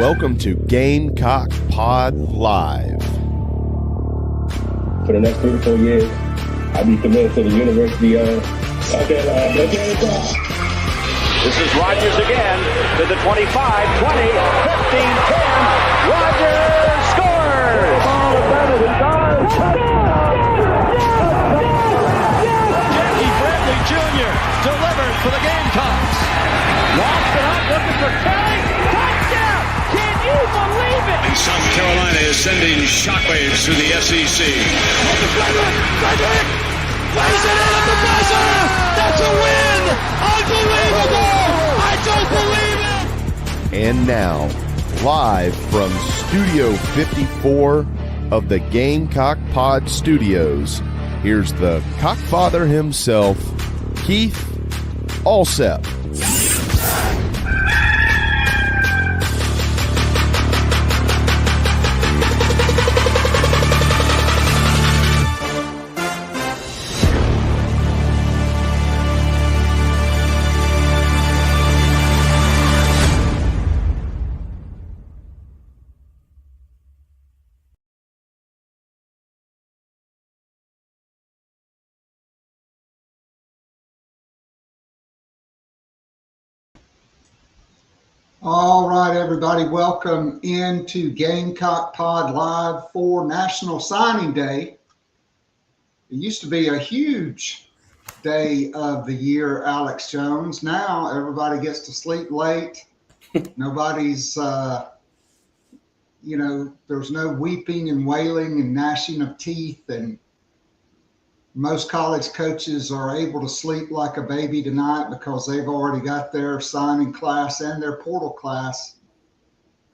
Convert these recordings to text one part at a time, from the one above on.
welcome to Gamecock Pod Live. For the next 3 to 4 years, I'll be committed to the University of Gamecock. This is Rogers again to the 25, 20, 15, 10. Rogers scores! Jackie Bradley Jr. delivered for the Gamecocks. Lost it up, looking for Kelly. Touchdown! Can you believe it? And South Carolina is sending shockwaves through the SEC. Frederick plays it in at the buzzer. That's a win! Unbelievable! I don't believe it! And now, live from Studio 54 of the Gamecock Pod Studios, here's the Cockfather himself, Keith Alsep. All right, everybody, welcome into Gamecock Pod Live for National Signing Day. It used to be a huge day of the year, Alex Jones. Now everybody gets to sleep late. Nobody's, there's no weeping and wailing and gnashing of teeth, and most college coaches are able to sleep like a baby tonight because they've already got their signing class and their portal class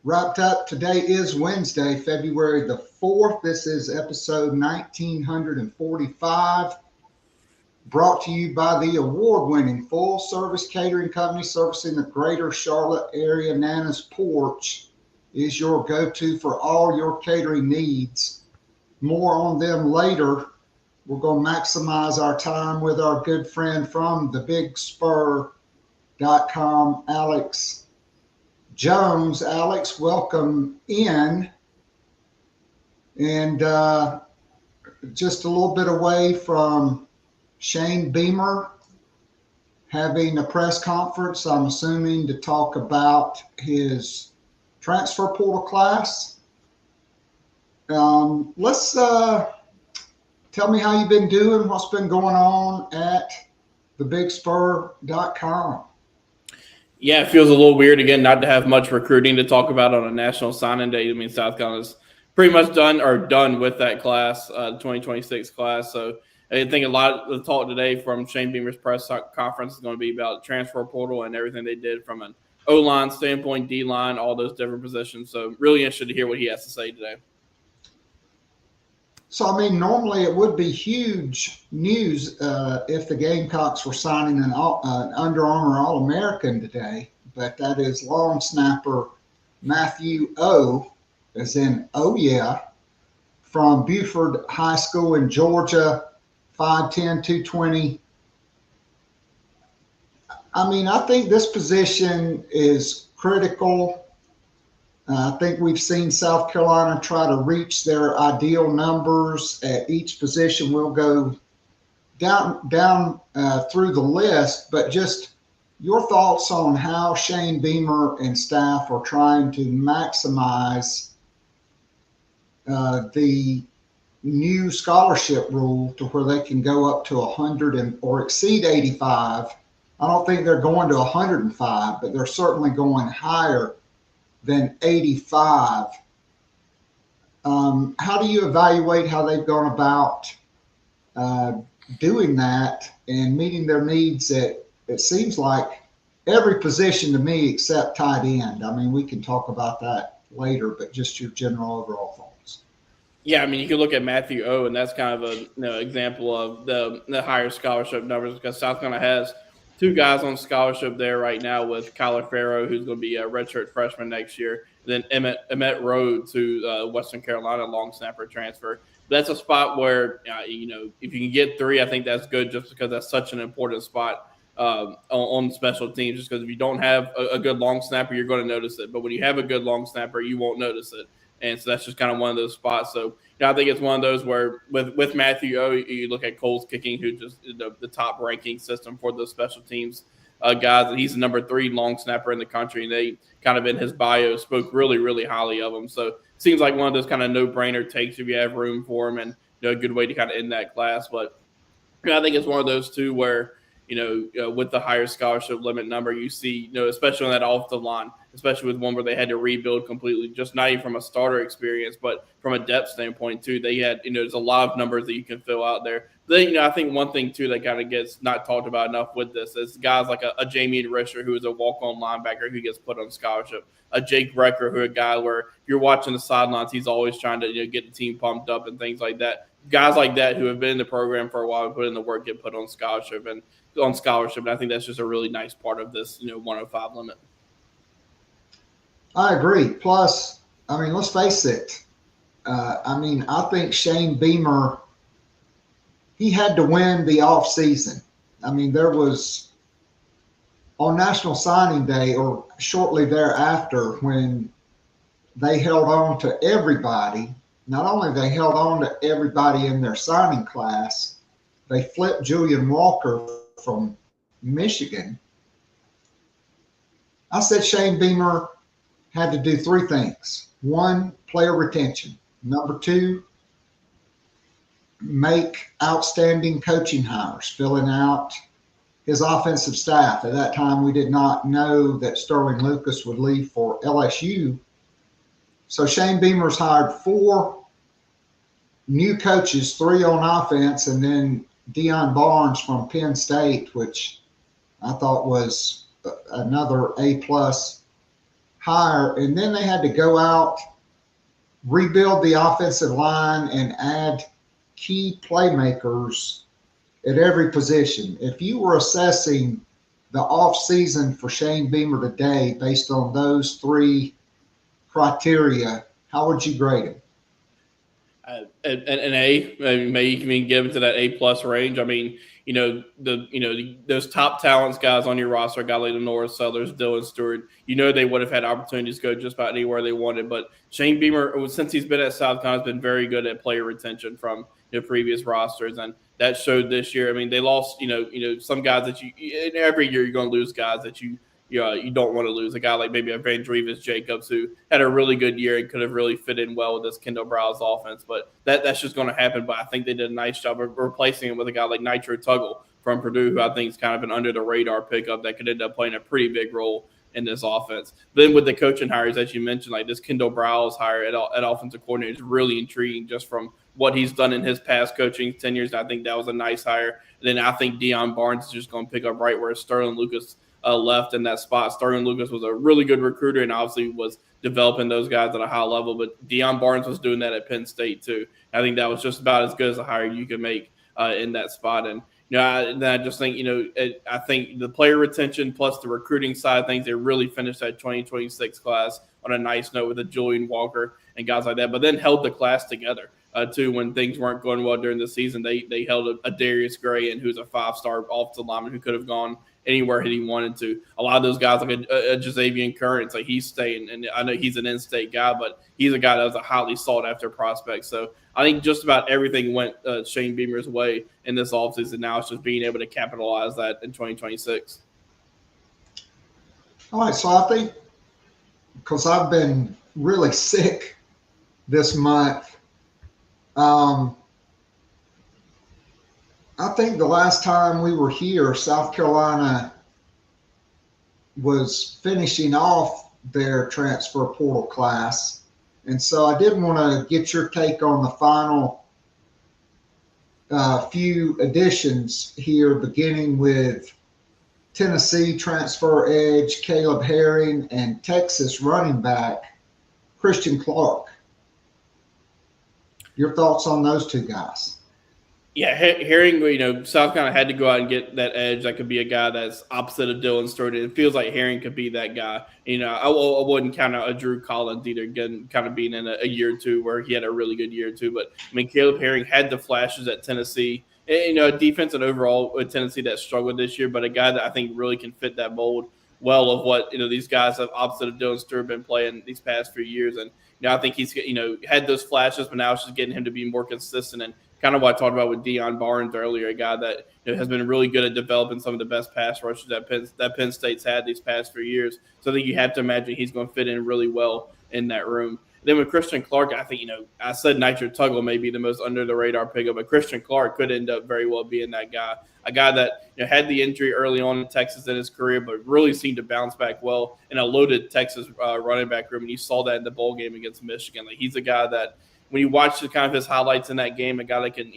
wrapped up. Today is Wednesday, February the 4th. This is episode 1945, brought to you by the award-winning full-service catering company servicing the greater Charlotte area. Nana's Porch is your go-to for all your catering needs. More on them later. We're going to maximize our time with our good friend from thebigspur.com, Alex Jones. Alex, welcome in. And just a little bit away from Shane Beamer having a press conference, I'm assuming, to talk about his transfer portal class. Tell me how you've been doing, what's been going on at thebigspur.com. Yeah, it feels a little weird, again, not to have much recruiting to talk about on a national signing day. I mean, South Carolina's pretty much done with that class, the 2026 class. So I think a lot of the talk today from Shane Beamer's press conference is going to be about transfer portal and everything they did from an O-line standpoint, D-line, all those different positions. So really interested to hear what he has to say today. So, I mean, normally it would be huge news if the Gamecocks were signing an Under Armour All-American today, but that is long snapper Matthew O, as in, oh yeah, from Buford High School in Georgia, 5'10", 220. I mean, I think this position is critical. I think we've seen South Carolina try to reach their ideal numbers at each position. We'll go down through the list, but just your thoughts on how Shane Beamer and staff are trying to maximize the new scholarship rule to where they can go up to 100 or exceed 85. I don't think they're going to 105, but they're certainly going higher than 85. How do you evaluate how they've gone about doing that and meeting their needs at, it seems like, every position to me except tight end? I mean, we can talk about that later, but just your general overall thoughts. Yeah, I mean, you can look at Matthew O, and that's kind of a example of the higher scholarship numbers, because South Carolina has two guys on scholarship there right now with Kyler Farrow, who's going to be a redshirt freshman next year, and then Emmett Rhodes, who's Western Carolina long snapper transfer. That's a spot where, if you can get three, I think that's good, just because that's such an important spot on special teams, just because if you don't have a good long snapper, you're going to notice it. But when you have a good long snapper, you won't notice it. And so that's just kind of one of those spots. So I think it's one of those where with Matthew O, you look at Cole's kicking, who just the top ranking system for the special teams guys. And he's the number 3 long snapper in the country. And they kind of in his bio spoke really, really highly of him. So it seems like one of those kind of no-brainer takes if you have room for him, and a good way to kind of end that class. But I think it's one of those two where, with the higher scholarship limit number, you see, especially on that offensive line, especially with one where they had to rebuild completely, just not even from a starter experience, but from a depth standpoint too. They had, there's a lot of numbers that you can fill out there. Then, I think one thing too that kind of gets not talked about enough with this is guys like a Jamie Risher, who is a walk-on linebacker who gets put on scholarship, a Jake Brecker, who a guy where if you're watching the sidelines, he's always trying to get the team pumped up and things like that. Guys like that who have been in the program for a while and put in the work get put on scholarship. And I think that's just a really nice part of this, 105 limit. I agree. Plus, let's face it. I think Shane Beamer, he had to win the off season. There was on National Signing Day or shortly thereafter when they held on to everybody. Not only they held on to everybody in their signing class, they flipped Julian Walker from Michigan. I said Shane Beamer had to do 3 things. 1, player retention. Number 2, make outstanding coaching hires, filling out his offensive staff. At that time, we did not know that Sterling Lucas would leave for LSU. So Shane Beamer's hired 4 new coaches, 3 on offense, and then Deion Barnes from Penn State, which I thought was another A-plus hire. And then they had to go out, rebuild the offensive line, and add key playmakers at every position. If you were assessing the offseason for Shane Beamer today based on those 3 criteria, how would you grade him? An A, maybe you can get into that A+ range. Those top talents guys on your roster, a guy like Norris Sellers, Dylan Stewart, they would have had opportunities to go just about anywhere they wanted. But Shane Beamer, since he's been at South Carolina, has been very good at player retention from previous rosters, and that showed this year. They lost, some guys that every year you're going to lose guys that you don't want to lose. A guy like maybe a Vandrevis Jacobs, who had a really good year and could have really fit in well with this Kendall Browse offense. But that's just going to happen. But I think they did a nice job of replacing him with a guy like Nitro Tuggle from Purdue, who I think is kind of an under-the-radar pickup that could end up playing a pretty big role in this offense. Then with the coaching hires, as you mentioned, like this Kendall Browse hire at offensive coordinator is really intriguing just from what he's done in his past coaching tenures. I think that was a nice hire. And then I think Deion Barnes is just going to pick up right where Sterling Lucas left in that spot. Sterling Lucas was a really good recruiter and obviously was developing those guys at a high level, but Deion Barnes was doing that at Penn State too. I think that was just about as good as a hire you could make in that spot. And I just think I think the player retention plus the recruiting side of things, they really finished that 2026 class on a nice note with a Julian Walker and guys like that, but then held the class together too when things weren't going well during the season. They held a Darius Gray in, who's a 5-star offensive lineman who could have gone anywhere he wanted to. A lot of those guys, like a Jazavian Currents, like he's staying, and I know he's an in-state guy, but he's a guy that was a highly sought-after prospect. So I think just about everything went Shane Beamer's way in this offseason. Now it's just being able to capitalize that in 2026. All right, so I think because I've been really sick this month, I think the last time we were here, South Carolina was finishing off their transfer portal class. And so I did want to get your take on the final few additions here, beginning with Tennessee transfer edge Caleb Herring and Texas running back Christian Clark. Your thoughts on those 2 guys? Yeah, Herring, South Carolina had to go out and get that edge. That could be a guy that's opposite of Dylan Stewart. It feels like Herring could be that guy. I wouldn't count out a Drew Collins either, again, kind of being in a year or two where he had a really good year or two. But, Caleb Herring had the flashes at Tennessee, defense and overall with Tennessee that struggled this year, but a guy that I think really can fit that mold well of what these guys have opposite of Dylan Stewart been playing these past few years. And I think he's had those flashes, but now it's just getting him to be more consistent. And kind of what I talked about with Deion Barnes earlier, a guy that has been really good at developing some of the best pass rushes that Penn State's had these past few years. So I think you have to imagine he's going to fit in really well in that room. Then with Christian Clark, I think, I said Nitro Tuggle may be the most under-the-radar pickup, but Christian Clark could end up very well being that guy. A guy that had the injury early on in Texas in his career, but really seemed to bounce back well in a loaded Texas running back room, and you saw that in the bowl game against Michigan. Like, he's a guy that, when you watch the kind of his highlights in that game, a guy that can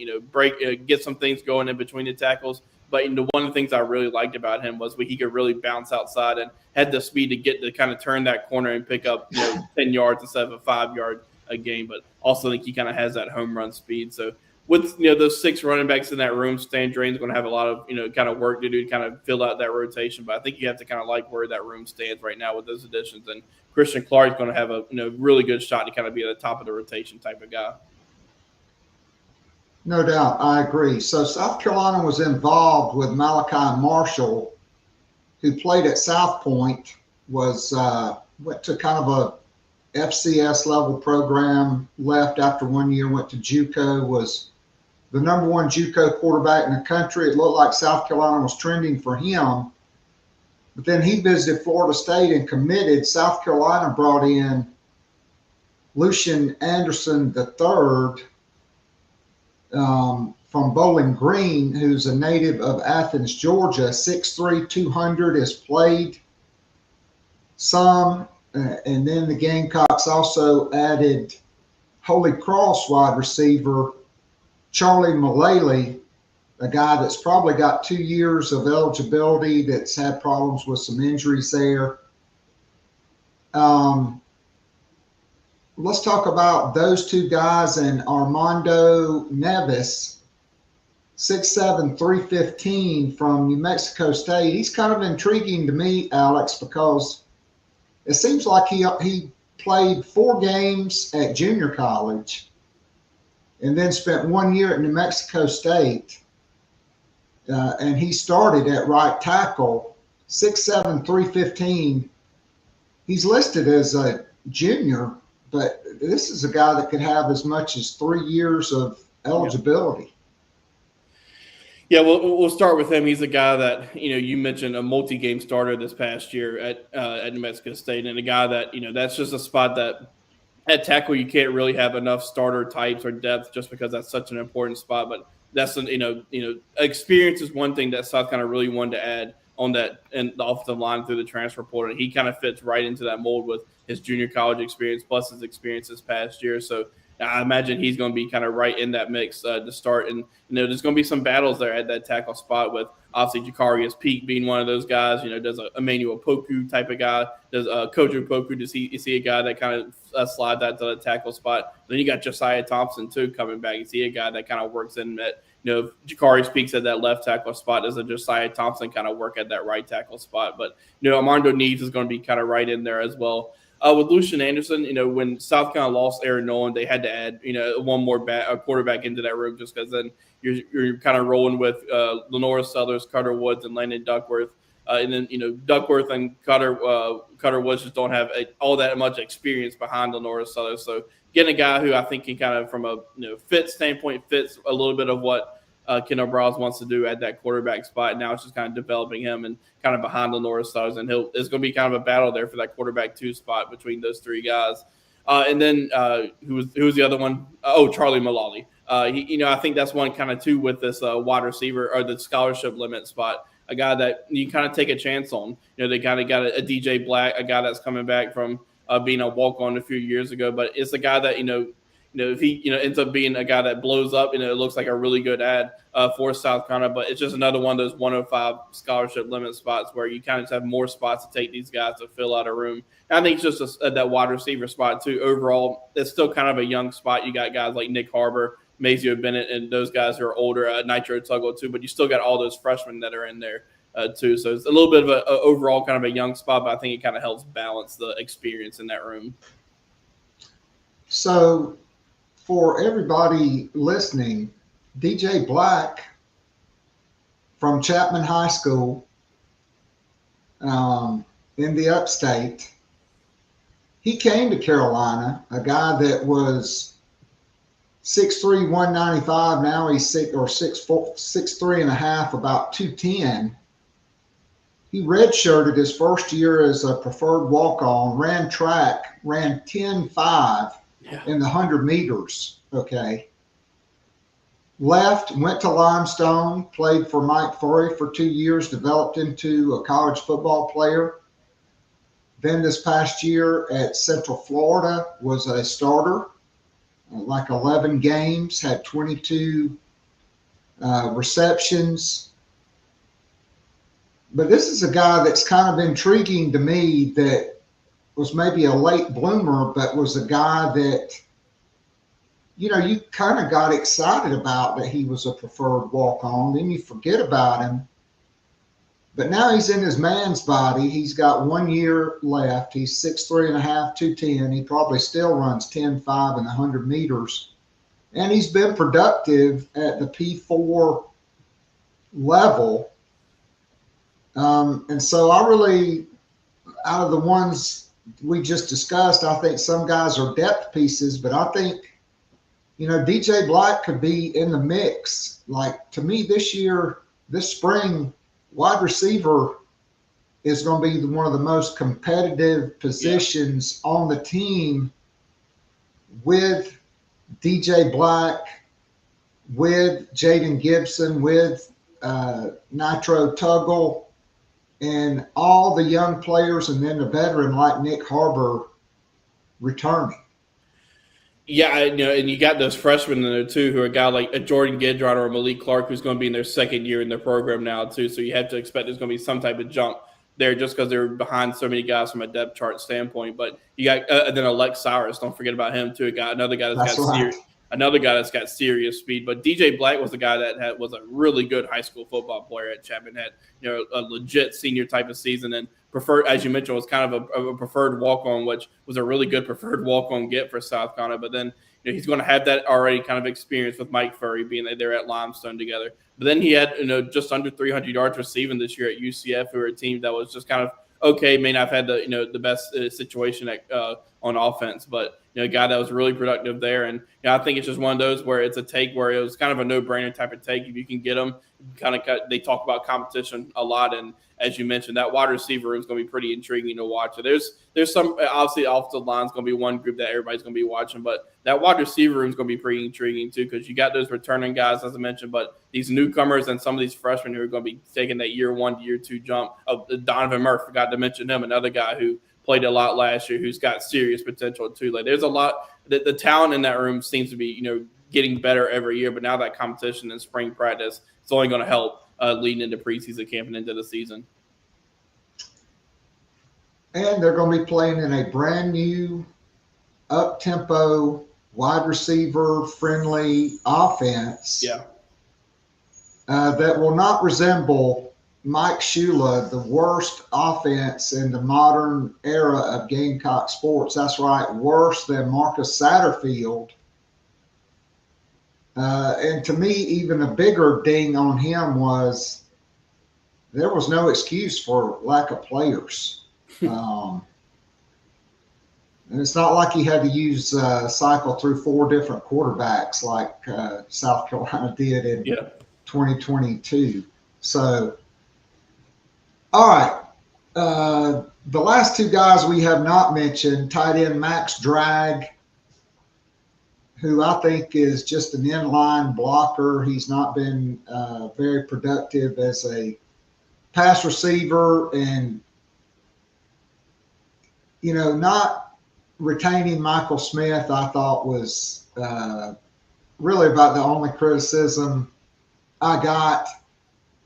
get some things going in between the tackles. But one of the things I really liked about him was he could really bounce outside and had the speed to get to kind of turn that corner and pick up 10 yards instead of a 5-yard a game. But also think he kind of has that home run speed. So with those 6 running backs in that room, Stan Drain's going to have a lot of kind of work to do to kind of fill out that rotation. But I think you have to kind of like where that room stands right now with those additions. And Christian Clark is going to have a really good shot to kind of be at the top of the rotation type of guy. No doubt, I agree. So South Carolina was involved with Malachi Marshall, who played at South Point, went to kind of a FCS level program, left after 1 year, went to JUCO, was the number 1 JUCO quarterback in the country. It looked like South Carolina was trending for him. But then he visited Florida State and committed. South Carolina brought in Lucian Anderson III, from Bowling Green, who's a native of Athens, Georgia, 6'3", 200, has played some. And then the Gamecocks also added Holy Cross wide receiver Charlie Mullally, a guy that's probably got 2 years of eligibility, that's had problems with some injuries there. Let's talk about those 2 guys and Armando Neves, 6'7", 315 from New Mexico State. He's kind of intriguing to me, Alex, because it seems like he played 4 games at junior college and then spent 1 year at New Mexico State. And he started at right tackle, 6'7", 315. He's listed as a junior, but this is a guy that could have as much as 3 years of eligibility. Yeah, we'll start with him. He's a guy that, you mentioned a multi-game starter this past year at New Mexico State, and a guy that, that's just a spot that at tackle you can't really have enough starter types or depth just because that's such an important spot. But that's experience is one thing that South kind of really wanted to add on that and the offensive line through the transfer portal. And he kind of fits right into that mold with his junior college experience plus his experience this past year. So I imagine he's going to be kind of right in that mix to start. And, there's going to be some battles there at that tackle spot with obviously Jacarius Peak being one of those guys, does a Emmanuel Poku type of guy, does Kojo Poku, does he see a guy that kind of slide that to the tackle spot. Then you got Josiah Thompson too coming back. You see a guy that kind of works in that, Jacarius Peaks at that left tackle spot, does a Josiah Thompson kind of work at that right tackle spot. But, Armando Neves is going to be kind of right in there as well. With Lucian Anderson, when South Carolina lost Aaron Nolan, they had to add, one more quarterback into that room just because then you're kind of rolling with Lenora Sellers, Cutter Woods, and Landon Duckworth. And then, Duckworth and Cutter Woods just don't have all that much experience behind Lenora Sellers. So getting a guy who I think can kind of, from a fit standpoint, fits a little bit of what Ken O'Brien wants to do at that quarterback spot. Now it's just kind of developing him and kind of behind Lenora Sellers, and it's going to be kind of a battle there for that quarterback 2 spot between those 3 guys. And then who was the other one? Charlie Mullally. I think that's one kind of too with this wide receiver or the scholarship limit spot. A guy that you kind of take a chance on. They kind of got a DJ Black, a guy that's coming back from being a walk-on a few years ago, but it's a guy that if he ends up being a guy that blows up, it looks like a really good ad for South Carolina. But it's just another one of those 105 scholarship limit spots where you kind of have more spots to take these guys to fill out a room. And I think it's just that wide receiver spot too. Overall, it's still kind of a young spot. You got guys like Nick Harbor, Mazio Bennett, and those guys who are older, Nitro Tuggle too. But you still got all those freshmen that are in there too. So it's a little bit of a overall kind of a young spot, but I think it kind of helps balance the experience in that room. So for everybody listening, DJ Black from Chapman High School in the upstate. He came to Carolina, a guy that was 6'3", 195. Now he's 6'3" and a half, about 210. He redshirted his first year as a preferred walk-on, ran track, ran 10.5 in the 100 meters, okay. Left, went to Limestone, played for Mike Furry for 2 years, developed into a college football player. Then this past year at Central Florida was a starter, like 11 games, had 22 receptions. But this is a guy that's kind of intriguing to me, that was maybe a late bloomer, but was a guy that, you know, you kind of got excited about that he was a preferred walk-on. Then you forget about him. But now he's in his man's body. He's got 1 year left. He's 6'3" and a half, 210. He probably still runs 10.5 in the 100 meters. And he's been productive at the P4 level. And so I really, out of the ones we just discussed, I think some guys are depth pieces, but I think, you know, DJ Black could be in the mix. Like, to me this spring, wide receiver is going to be one of the most competitive positions on the team, with DJ Black, with Jaden Gibson, with Nitro Tuggle, and all the young players, and then the veteran like Nick Harbor returning. Yeah, and you got those freshmen in there too, who are a guy like a Jordan Gidron or Malik Clark, who's going to be in their second year in their program now too. So you have to expect there's going to be some type of jump there, just because they're behind so many guys from a depth chart standpoint. But you got then Alex Cyrus, don't forget about him too. Another guy that's got serious speed. But DJ Black was a guy that was a really good high school football player at Chapman. Had, you know, a legit senior type of season, and preferred, as you mentioned, was kind of a preferred walk-on, which was a really good preferred walk-on get for South Carolina. But then, you know, he's going to have that already kind of experience with Mike Furry being there at Limestone together. But then he had, you know, just under 300 yards receiving this year at UCF, who are a team that was just kind of okay, may not have had the, you know, the best situation on offense, but, you know, a guy that was really productive there. And, you know, I think it's just one of those where it's a take where it was kind of a no-brainer type of take. If you can get them, they talk about competition a lot, and as you mentioned, that wide receiver room is going to be pretty intriguing to watch. So there's some, obviously, offensive line is going to be one group that everybody's going to be watching, but that wide receiver room is going to be pretty intriguing too, because you got those returning guys, as I mentioned, but these newcomers and some of these freshmen who are going to be taking that year 1 to year 2 jump. Donovan Murphy, forgot to mention him, another guy who played a lot last year, who's got serious potential too. Like, there's a lot. The talent in that room seems to be, you know, getting better every year, but now that competition in spring practice, it's only going to help leading into preseason camp and into the season. And they're going to be playing in a brand new, up-tempo, wide receiver-friendly offense. Yeah. That will not resemble Mike Shula, the worst offense in the modern era of Gamecock sports. That's right, worse than Marcus Satterfield. And to me, even a bigger ding on him was there was no excuse for lack of players. And it's not like he had to use cycle through 4 different quarterbacks like South Carolina did in 2022. So, all right. The last 2 guys we have not mentioned, tight end Max Drag, who I think is just an inline blocker. He's not been very productive as a pass receiver, and, you know, not retaining Michael Smith, I thought was really about the only criticism I got.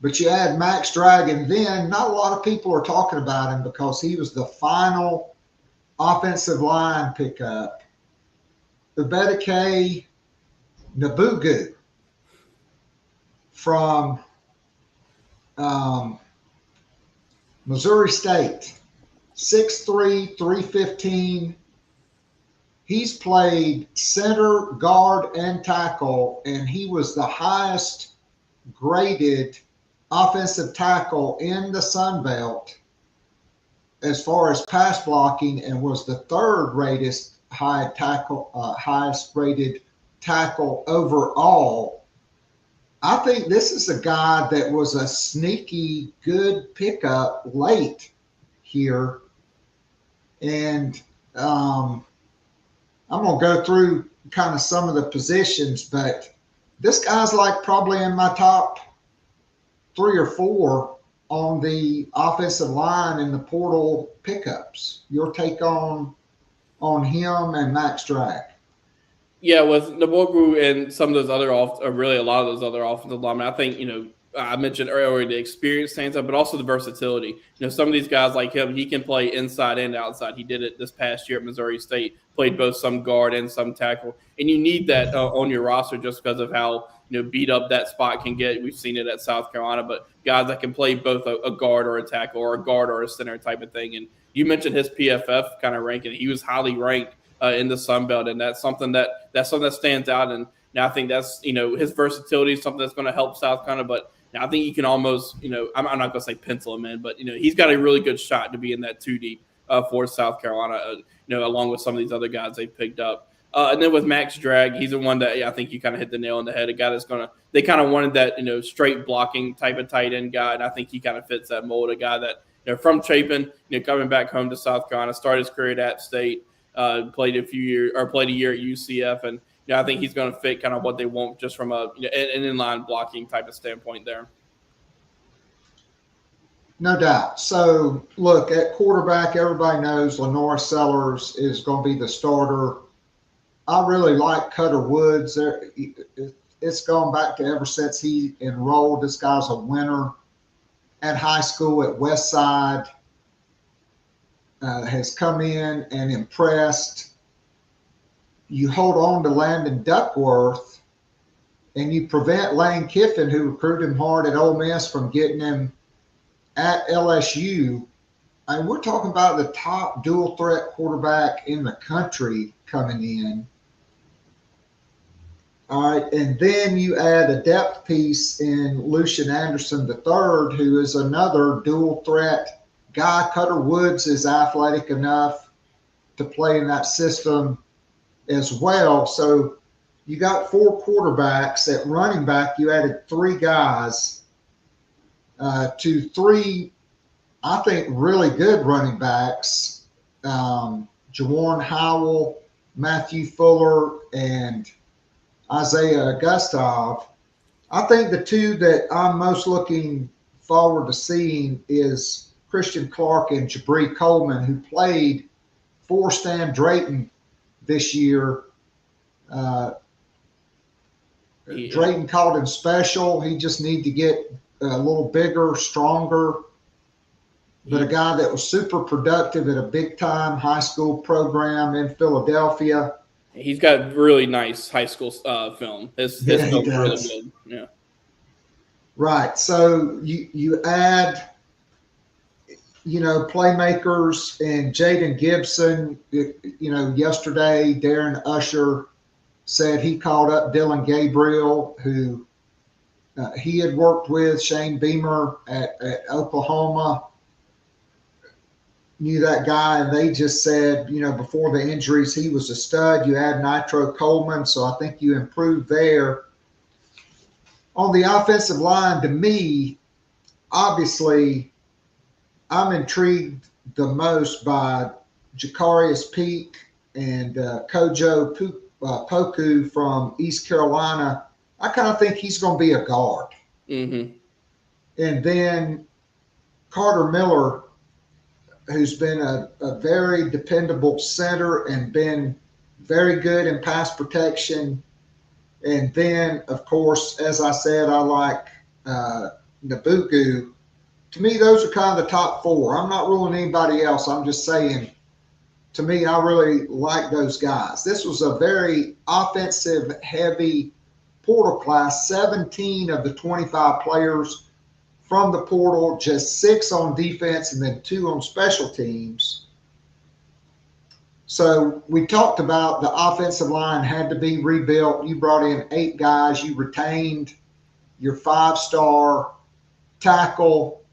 But you add Max Drag, and then not a lot of people are talking about him because he was the final offensive line pickup. Ubedike Nabugu from Missouri State, 6'3", 315. He's played center, guard, and tackle, and he was the highest graded offensive tackle in the Sun Belt as far as pass blocking, and was the highest rated tackle overall. I think this is a guy that was a sneaky good pickup late here. And I'm going to go through kind of some of the positions, but this guy's like probably in my top 3 or 4 on the offensive line in the portal pickups. Your take on him and Max Drag? Yeah, with Nwogu and some of those other really a lot of those other offensive linemen, I think, I mentioned earlier the experience stands up, but also the versatility. Some of these guys like him, he can play inside and outside. He did it this past year at Missouri State, played both some guard and some tackle. And you need that on your roster just because of how beat up that spot can get. We've seen it at South Carolina, but guys that can play both a guard or a tackle or a guard or a center type of thing. And you mentioned his PFF kind of ranking. He was highly ranked in the Sun Belt, and that's something that stands out. And now I think that's his versatility is something that's going to help South Carolina. But now I think you can almost I'm not going to say pencil him in, but he's got a really good shot to be in that 2 deep for South Carolina. Along with some of these other guys they picked up. And then with Max Drag, he's the one that I think you kind of hit the nail on the head. A guy that's they kind of wanted that straight blocking type of tight end guy, and I think he kind of fits that mold. A guy that from Chapin, coming back home to South Carolina, started his career at App State. Played a year at UCF, and I think he's going to fit kind of what they want just from an inline blocking type of standpoint there. No doubt. So, look, at quarterback, everybody knows Lenore Sellers is going to be the starter. I really like Cutter Woods. It's gone back to ever since he enrolled. This guy's a winner at high school at Westside. Has come in and impressed. You hold on to Landon Duckworth, and you prevent Lane Kiffin, who recruited him hard at Ole Miss, from getting him at LSU. And we're talking about the top dual threat quarterback in the country coming in. All right, and then you add a depth piece in Lucian Anderson III, who is another dual threat guy. Cutter Woods is athletic enough to play in that system as well. So you got 4 quarterbacks. At running back, you added 3 guys to 3, I think, really good running backs. Jawan Howell, Matthew Fuller, and Isaiah Gustave. I think the 2 that I'm most looking forward to seeing is Christian Clark and Jabri Coleman, who played for Stan Drayton this year. Drayton called him special. He just needed to get a little bigger, stronger. But a guy that was super productive at a big-time high school program in Philadelphia. He's got really nice high school film. His film's really good. Yeah. Right. So you add playmakers, and Jaden Gibson. Yesterday Darren Usher said he called up Dylan Gabriel, who he had worked with. Shane Beamer at Oklahoma knew that guy, and they just said, before the injuries, he was a stud. You add Nitro Coleman, so I think you improve there. On the offensive line, to me, obviously, I'm intrigued the most by Jacarius Peak and Kojo Poku from East Carolina. I kind of think he's going to be a guard. Mm-hmm. And then Carter Miller, who's been a very dependable center and been very good in pass protection. And then, of course, as I said, I like Nwogu. To me, those are kind of the top 4. I'm not ruling anybody else. I'm just saying, to me, I really like those guys. This was a very offensive-heavy portal class. 17 of the 25 players from the portal, just 6 on defense, and then 2 on special teams. So we talked about the offensive line had to be rebuilt. You brought in 8 guys. You retained your 5-star tackle.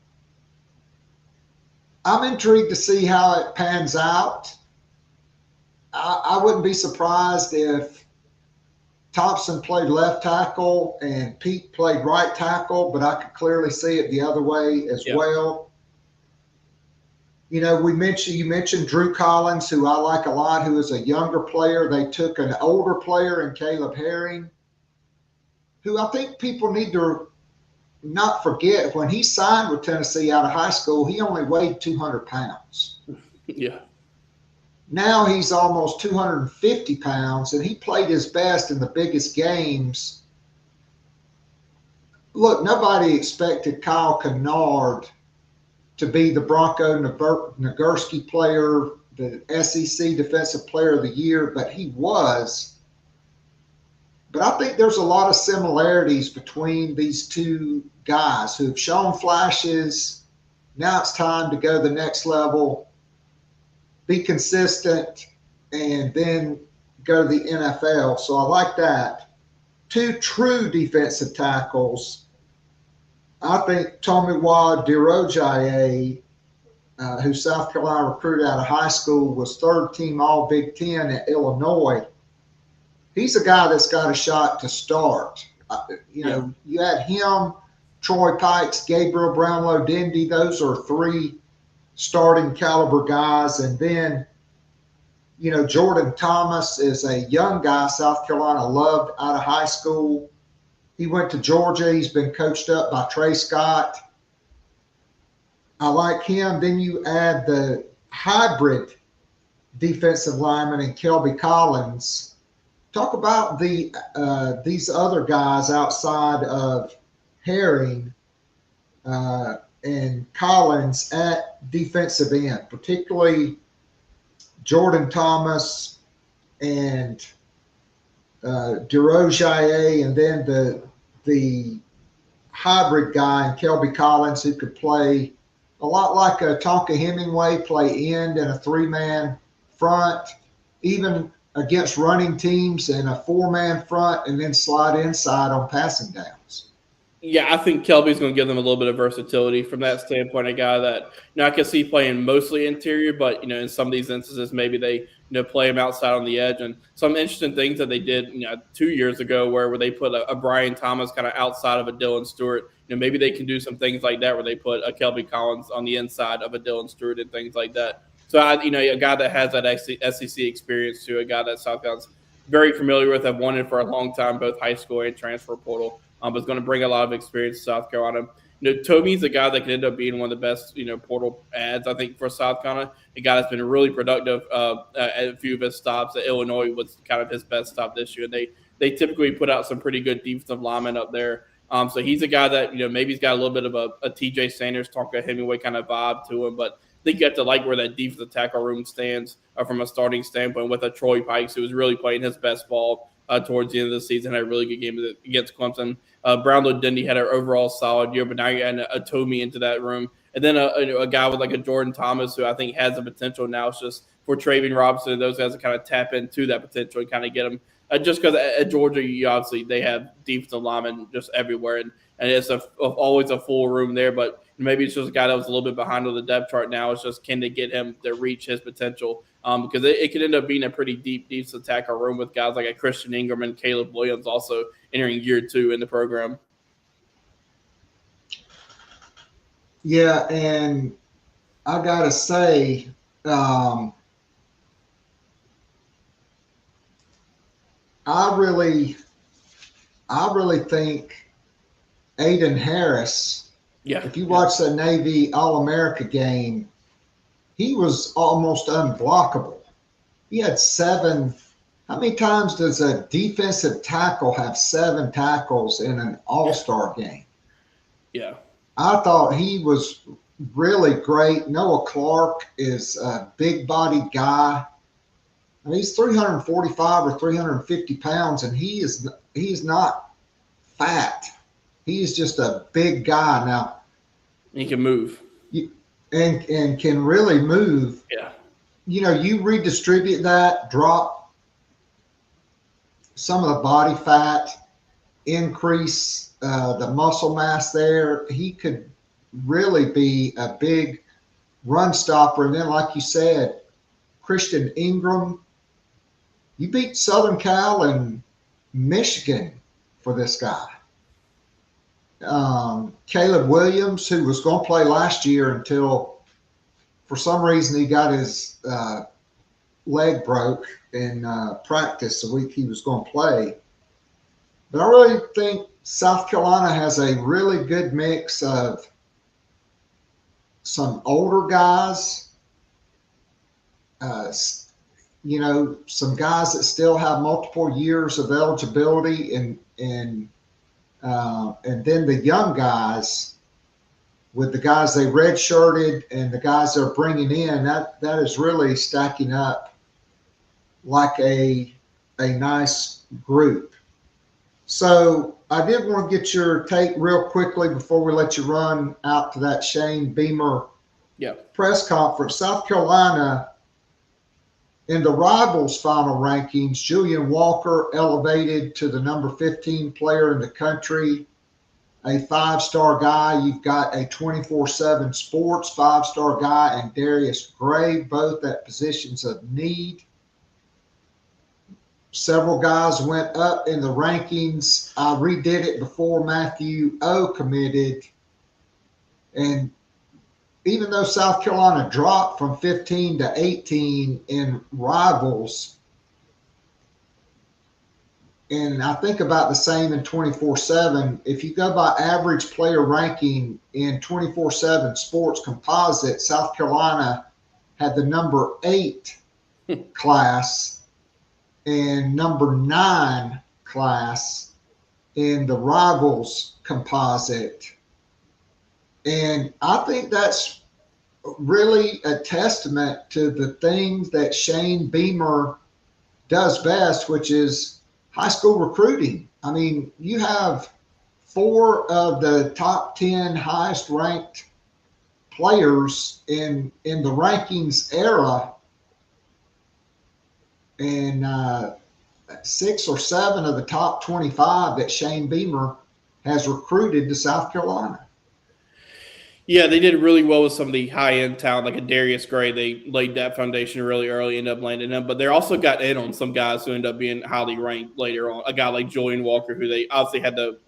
I'm intrigued to see how it pans out. I wouldn't be surprised if Thompson played left tackle and Pete played right tackle, but I could clearly see it the other way as well. You know, you mentioned Drew Collins, who I like a lot, who is a younger player. They took an older player in Caleb Herring, who I think people need to not forget. When he signed with Tennessee out of high school, he only weighed 200 pounds. Yeah. Now he's almost 250 pounds, and he played his best in the biggest games. Look, nobody expected Kyle Kennard to be the Bronco Nagurski player, the SEC Defensive Player of the Year, but he was. But I think there's a lot of similarities between these two guys who've shown flashes. Now it's time to go the next level, be consistent, and then go to the NFL. So I like that. Two true defensive tackles. I think Tomiwa Dirojaye, who South Carolina recruited out of high school, was third team All Big Ten at Illinois. He's a guy that's got a shot to start. You had him, Troy Pikes, Gabriel Brownlow, Dindy. Those are three starting caliber guys. And then, you know, Jordan Thomas is a young guy South Carolina loved out of high school. He went to Georgia. He's been coached up by Trey Scott. I like him. Then you add the hybrid defensive lineman in Kelby Collins. Talk about these other guys outside of Herring and Collins at defensive end, particularly Jordan Thomas and Dirojaye, and then the hybrid guy in Kelby Collins, who could play a lot like a Tonka Hemingway, play end in a three-man front, even against running teams in a four-man front, and then slide inside on passing downs. Yeah, I think Kelby's going to give them a little bit of versatility from that standpoint. A guy that, you know, I can see playing mostly interior, but, you know, in some of these instances, maybe they, you know, play him outside on the edge. And some interesting things that they did, you know, 2 years ago where they put a Brian Thomas kind of outside of a Dylan Stewart. You know, maybe they can do some things like that where they put a Kelby Collins on the inside of a Dylan Stewart and things like that. So, you know, a guy that has that SEC experience too, a guy that South Carolina's very familiar with, have wanted for a long time, both high school and transfer portal. But it's going to bring a lot of experience to South Carolina. You know, Toby's a guy that can end up being one of the best, you know, portal ads, I think, for South Carolina. A guy that's been really productive at a few of his stops. At Illinois was kind of his best stop this year. They typically put out some pretty good defensive linemen up there. So he's a guy that, you know, maybe he's got a little bit of a TJ Sanders, Tonka Hemingway kind of vibe to him, but I think you have to like where that defensive tackle room stands from a starting standpoint with a Troy Pikes, who was really playing his best ball towards the end of the season. Had a really good game against Clemson. Brownlow Dindy had an overall solid year, but now you're adding a Tomey into that room. And then a guy with like a Jordan Thomas, who I think has the potential now. It's just for Travian Robinson and those guys to kind of tap into that potential and kind of get them. Just because at Georgia, obviously they have defensive linemen just everywhere, and it's always a full room there. But maybe it's just a guy that was a little bit behind on the depth chart now. It's just, can they get him to reach his potential? Because it could end up being a pretty deep tackle room with guys like a Christian Ingram and Caleb Williams also entering year 2 in the program. Yeah, and I got to say, I really think Aiden Harris, if you watch the Navy All-America game, he was almost unblockable. He had 7. How many times does a defensive tackle have 7 tackles in an all-star game? Yeah. I thought he was really great. Noah Clark is a big-bodied guy. I mean, he's 345 or 350 pounds, and he's not fat. He's just a big guy. Now, he can move. And can really move. Yeah. You know, you redistribute that, drop some of the body fat, increase the muscle mass there. He could really be a big run stopper. And then, like you said, Christian Ingram, you beat Southern Cal and Michigan for this guy. Caleb Williams, who was going to play last year until for some reason he got his leg broke in practice the week he was going to play. But I really think South Carolina has a really good mix of some older guys, some guys that still have multiple years of eligibility, and then the young guys with the guys they redshirted and the guys they're bringing in. That is really stacking up like a nice group. So I did want to get your take real quickly before we let you run out to that Shane Beamer press conference. South Carolina, in the Rivals final rankings, Julian Walker elevated to the number 15 player in the country, a 5-star guy. You've got a 24/7 Sports 5-star guy and Darius Gray, both at positions of need. Several guys went up in the rankings. I redid it before Matthew O committed. And even though South Carolina dropped from 15 to 18 in Rivals, and I think about the same in 24/7, if you go by average player ranking in 24/7 Sports Composite, South Carolina had the number 8 class and number 9 class in the Rivals Composite. And I think that's really a testament to the things that Shane Beamer does best, which is high school recruiting. I mean, you have 4 of the top 10 highest ranked players in the rankings era, and 6 or 7 of the top 25 that Shane Beamer has recruited to South Carolina. Yeah, they did really well with some of the high-end talent, like a Darius Gray. They laid that foundation really early, ended up landing them. But they also got in on some guys who ended up being highly ranked later on. A guy like Julian Walker, who they obviously had the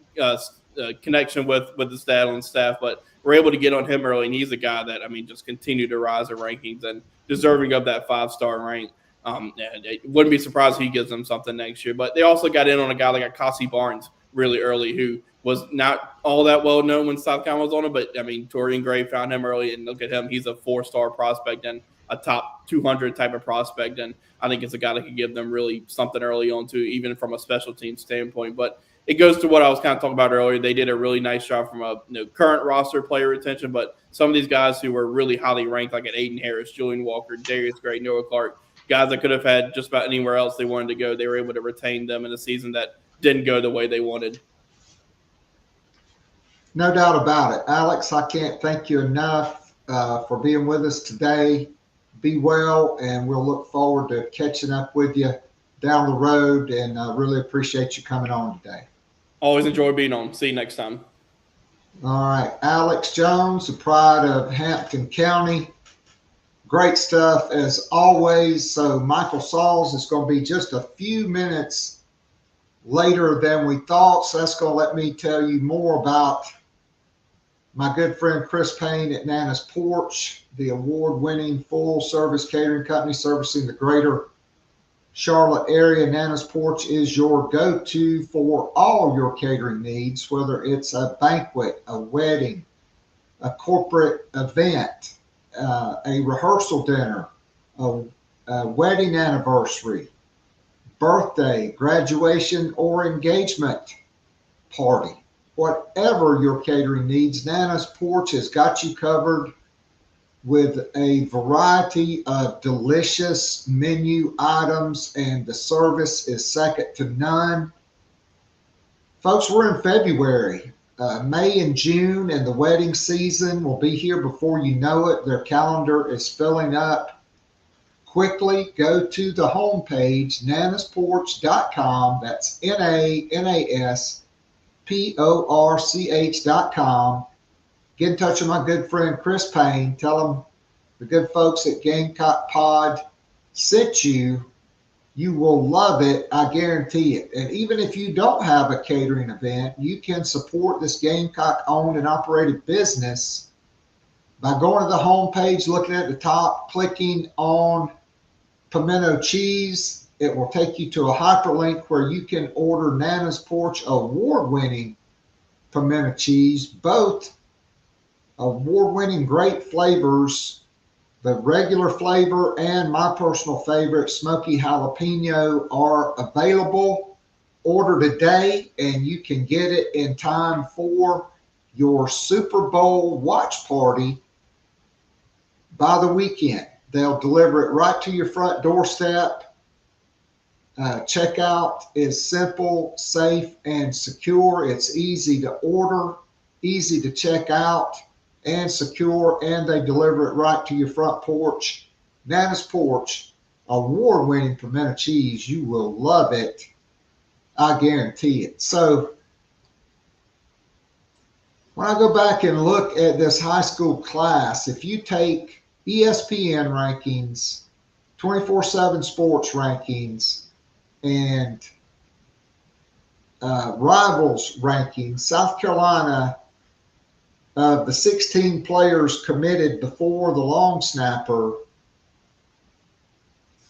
connection with the Stadlin staff, but were able to get on him early. And he's a guy that, I mean, just continued to rise in rankings and deserving of that 5-star rank. It wouldn't be surprised if he gives them something next year. But they also got in on a guy like Akasi Barnes really early, who was not all that well known when South Carolina was on him. But, I mean, Torian Gray found him early, and look at him. He's a 4-star prospect and a top 200 type of prospect. And I think it's a guy that could give them really something early on, too, even from a special team standpoint. But it goes to what I was kind of talking about earlier. They did a really nice job from a current roster player retention, but some of these guys who were really highly ranked, like at Aiden Harris, Julian Walker, Darius Gray, Noah Clark, guys that could have had just about anywhere else they wanted to go, they were able to retain them in a season that didn't go the way they wanted. No doubt about it. Alex, I can't thank you enough for being with us today. Be well, and we'll look forward to catching up with you down the road, and really appreciate you coming on today. Always enjoy being on. See you next time. All right. Alex Jones, the pride of Hampton County. Great stuff as always. So Michael Sauls is going to be just a few minutes later than we thought. So that's going to let me tell you more about my good friend Chris Payne at Nana's Porch, the award-winning full-service catering company servicing the greater Charlotte area. Nana's Porch is your go-to for all your catering needs, whether it's a banquet, a wedding, a corporate event, a rehearsal dinner, a wedding anniversary, birthday, graduation, or engagement party. Whatever your catering needs, Nana's Porch has got you covered with a variety of delicious menu items, and the service is second to none. Folks, we're in February. May and June and the wedding season will be here before you know it. Their calendar is filling up quickly. Go to the homepage, nanasporch.com. That's NANASPORCH.com. get in touch with my good friend Chris Payne. Tell him the good folks at Gamecock Pod sent you. You will love it. I guarantee it. And even if you don't have a catering event, you can support this Gamecock owned and operated business by going to the homepage, looking at the top, clicking on pimento cheese. It will take you to a hyperlink where you can order Nana's Porch award-winning pimento cheese, both award-winning great flavors. The regular flavor and my personal favorite, smoky jalapeno, are available. Order today and you can get it in time for your Super Bowl watch party by the weekend. They'll deliver it right to your front doorstep. Checkout is simple, safe, and secure. It's easy to order, easy to check out, and secure, and they deliver it right to your front porch. Nana's Porch, award-winning pimento cheese. You will love it. I guarantee it. So when I go back and look at this high school class, if you take ESPN rankings, 24/7 sports rankings, and Rivals rankings, South Carolina, of the 16 players committed before the long snapper,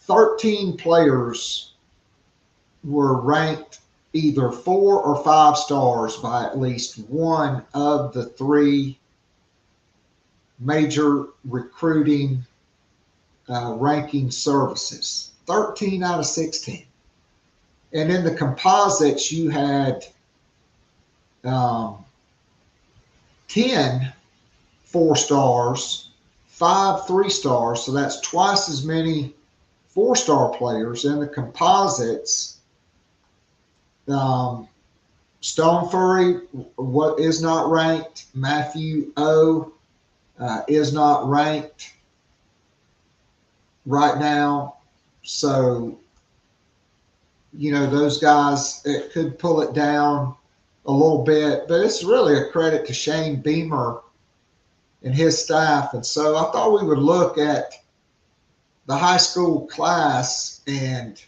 13 players were ranked either 4 or 5 stars by at least one of the 3 major recruiting ranking services. 13 out of 16. And in the composites, you had 10 4 stars, 5 3 stars. So that's twice as many 4-star players. In the composites, Stone Furry is not ranked. Matthew O is not ranked right now. So, those guys, it could pull it down a little bit, but it's really a credit to Shane Beamer and his staff. And so I thought we would look at the high school class, and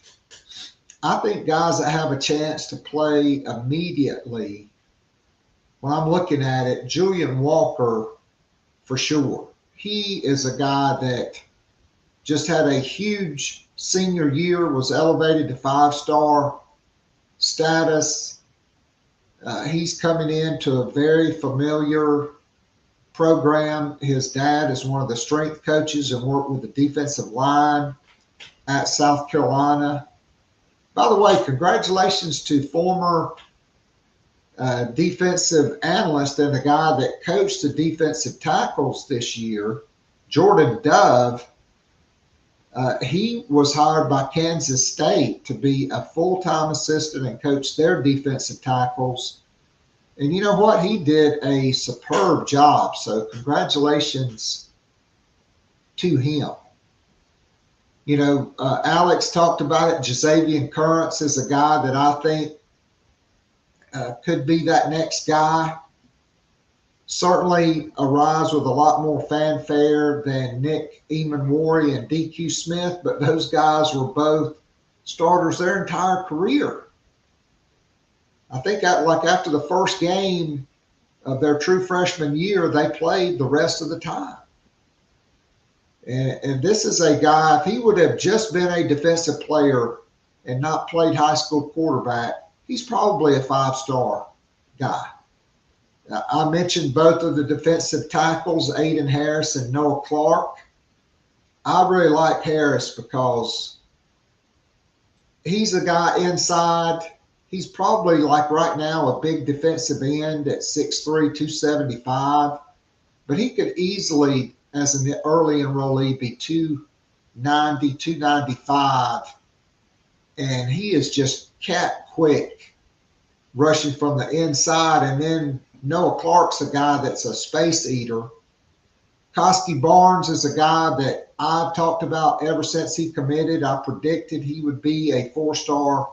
I think guys that have a chance to play immediately, when I'm looking at it, Julian Walker, for sure. He is a guy that just had a huge senior year, was elevated to 5-star status. He's coming into a very familiar program. His dad is one of the strength coaches and worked with the defensive line at South Carolina. By the way, congratulations to former defensive analyst and the guy that coached the defensive tackles this year, Jordan Dove. He was hired by Kansas State to be a full-time assistant and coach their defensive tackles. And you know what? He did a superb job. So congratulations to him. Alex talked about it. Jazavian Currents is a guy that I think could be that next guy. Certainly arrives with a lot more fanfare than Nick Emanwari and DQ Smith, but those guys were both starters their entire career. I think after the first game of their true freshman year, they played the rest of the time. And this is a guy, if he would have just been a defensive player and not played high school quarterback, he's probably a 5-star guy. I mentioned both of the defensive tackles, Aiden Harris and Noah Clark. I really like Harris because he's a guy inside. He's probably, like right now, a big defensive end at 6'3", 275. But he could easily, as an early enrollee, be 290, 295. And he is just cat quick, rushing from the inside. And then Noah Clark's a guy that's a space eater. Koski Barnes is a guy that I've talked about ever since he committed. I predicted he would be a 4-star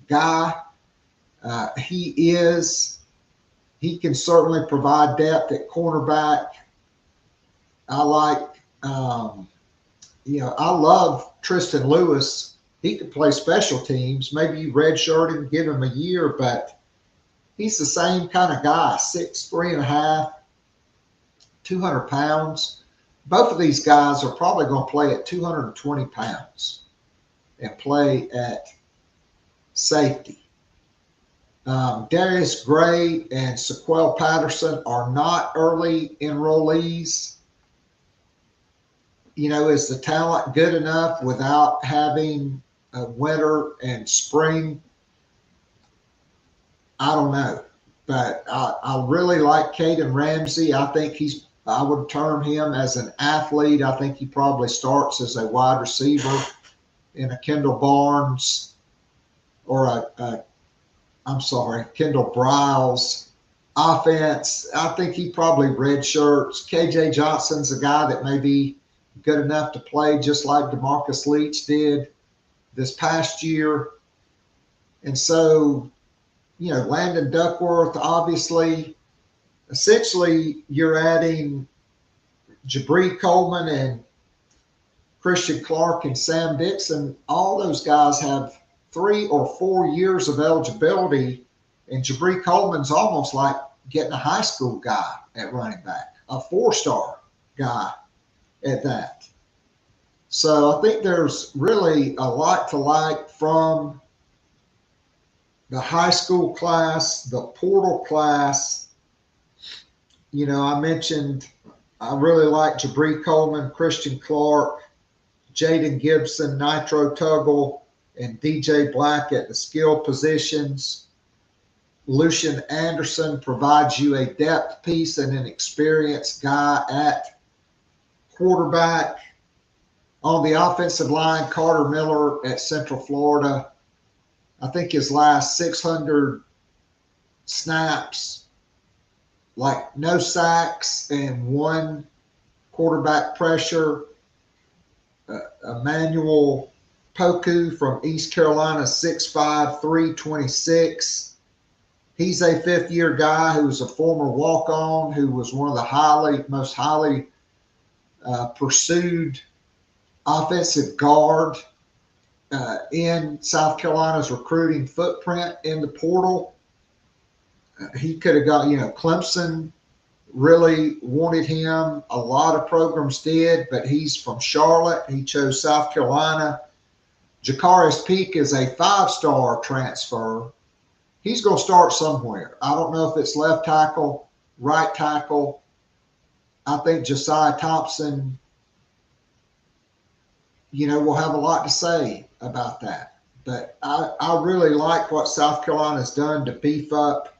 guy. He is. he can certainly provide depth at cornerback. I like, I love Tristan Lewis. He could play special teams. Maybe you redshirt him, give him a year, but he's the same kind of guy, 6'3.5", 200 pounds. Both of these guys are probably going to play at 220 pounds and play at safety. Darius Gray and Sequel Patterson are not early enrollees. Is the talent good enough without having a winter and spring? I don't know. But I really like Caden Ramsey. I think I would term him as an athlete. I think he probably starts as a wide receiver in a Kendall Barnes or Kendall Briles offense. I think he probably redshirts. KJ Johnson's a guy that may be good enough to play just like DeMarcus Leach did this past year. And so, Landon Duckworth, obviously, essentially you're adding Jabri Coleman and Christian Clark and Sam Dixon. All those guys have 3 or 4 years of eligibility, and Jabri Coleman's almost like getting a high school guy at running back, a 4-star guy at that. So I think there's really a lot to like from the high school class, the portal class. I mentioned I really like Jabri Coleman, Christian Clark, Jaden Gibson, Nitro Tuggle, and DJ Black at the skill positions. Lucian Anderson provides you a depth piece and an experienced guy at quarterback. On the offensive line, Carter Miller at Central Florida. I think his last 600 snaps, like no sacks and 1 quarterback pressure. Emmanuel Poku from East Carolina, 6'5", 326. He's a 5th-year guy who's a former walk-on, who was one of the most highly pursued offensive guard in South Carolina's recruiting footprint in the portal. He could have got, Clemson really wanted him. A lot of programs did, but he's from Charlotte. He chose South Carolina. Jakaris Peak is a 5-star transfer. He's going to start somewhere. I don't know if it's left tackle, right tackle. I think Josiah Thompson, we'll have a lot to say about that. But I really like what South Carolina's done to beef up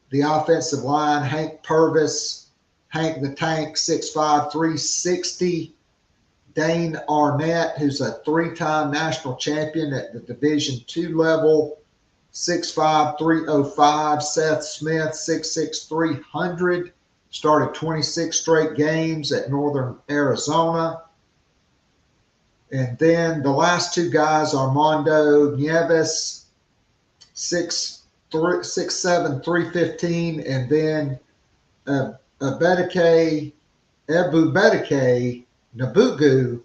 the offensive line. Hank Purvis, Hank the Tank, 6'5", 360. Dane Arnett, who's a 3-time national champion at the Division II level, 6'5", 305. Seth Smith, 6'6", 300. Started 26 straight games at Northern Arizona. And then the last 2 guys, Armando Nieves, 6'7", 315, and then Ebubedike Nabugu,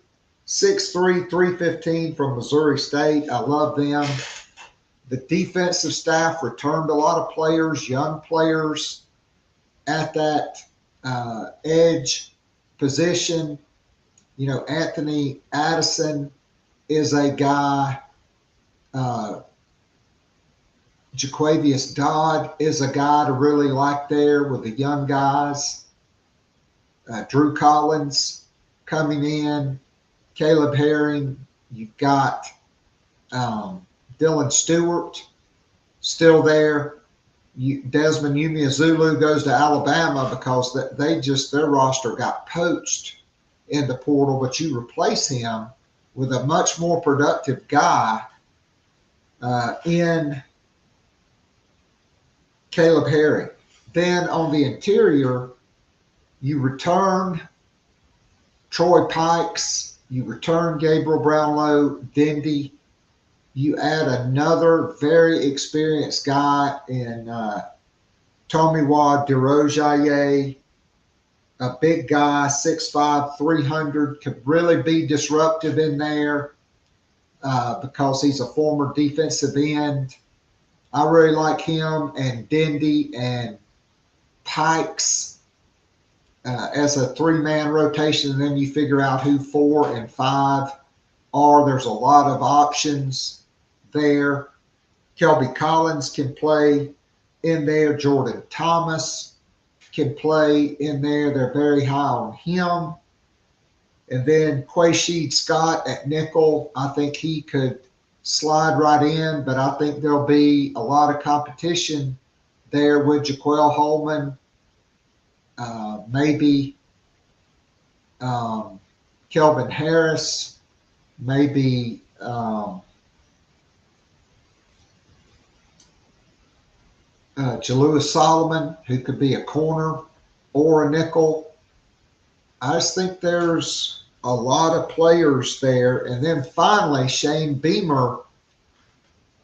6'3", 315 from Missouri State. I love them. The defensive staff returned a lot of players, young players at that edge position. Anthony Addison is a guy. Jaquavius Dodd is a guy to really like there with the young guys. Drew Collins coming in. Caleb Herring. You've got Dylan Stewart still there. Desmond Umeozulu goes to Alabama because their roster got poached in the portal, but you replace him with a much more productive guy in Caleb Herring. Then on the interior, you return Troy Pikes, you return Gabriel Brownlow, Dindy. You add another very experienced guy in Tomiwa DeRozier, a big guy, 6'5", 300, could really be disruptive in there because he's a former defensive end. I really like him, and Dindy and Pikes as a three-man rotation, and then you figure out who 4 and 5 are. There's a lot of options there. Kelby Collins can play in there. Jordan Thomas can play in there. They're very high on him. And then Quaysheed Scott at nickel, I think he could slide right in, but I think there'll be a lot of competition there with Jaquel Holman, maybe Kelvin Harris, maybe Jalewis Solomon, who could be a corner or a nickel. I just think there's a lot of players there. And then finally, Shane Beamer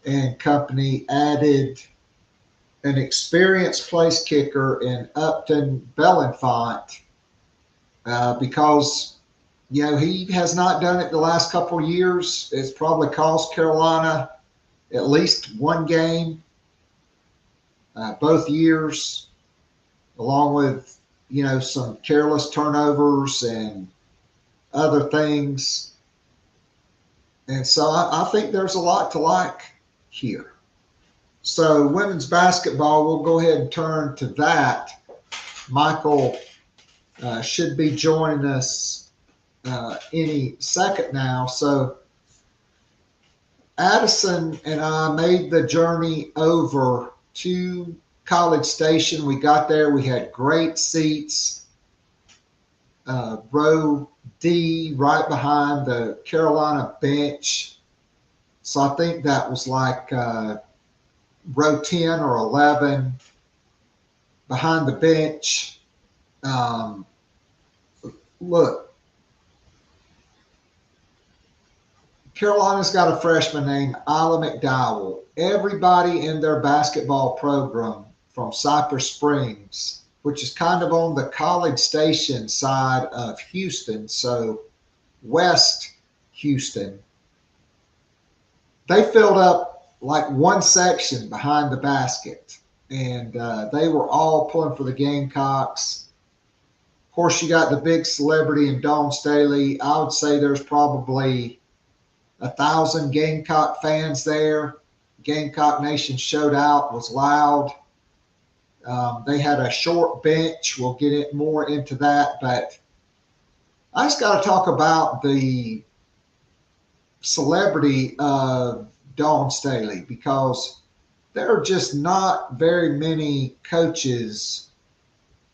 and company added an experienced place kicker in Upton Bellenfont because, you know, he has not done it the last couple of years. It's probably cost Carolina at least one game both years, along with, you know, some careless turnovers and other things. And so I think there's a lot to like here. So women's basketball, we'll go ahead and turn to that. Michael should be joining us any second now. So Addison and I made the journey over to College Station. We got there. We had great seats. Row D, right behind the Carolina bench. So I think that was like row 10 or 11 behind the bench. Look, Carolina's got a freshman named Isla McDowell. Everybody in their basketball program from Cypress Springs, which is kind of on the College Station side of Houston, so West Houston, they filled up like one section behind the basket, and they were all pulling for the Gamecocks. Of course, you got the big celebrity in Dawn Staley. I would say there's probably 1,000 Gamecock fans there. Gamecock Nation showed out, was loud. They had a short bench. We'll get it more into that, but I just got to talk about the celebrity of Dawn Staley, because there are just not very many coaches.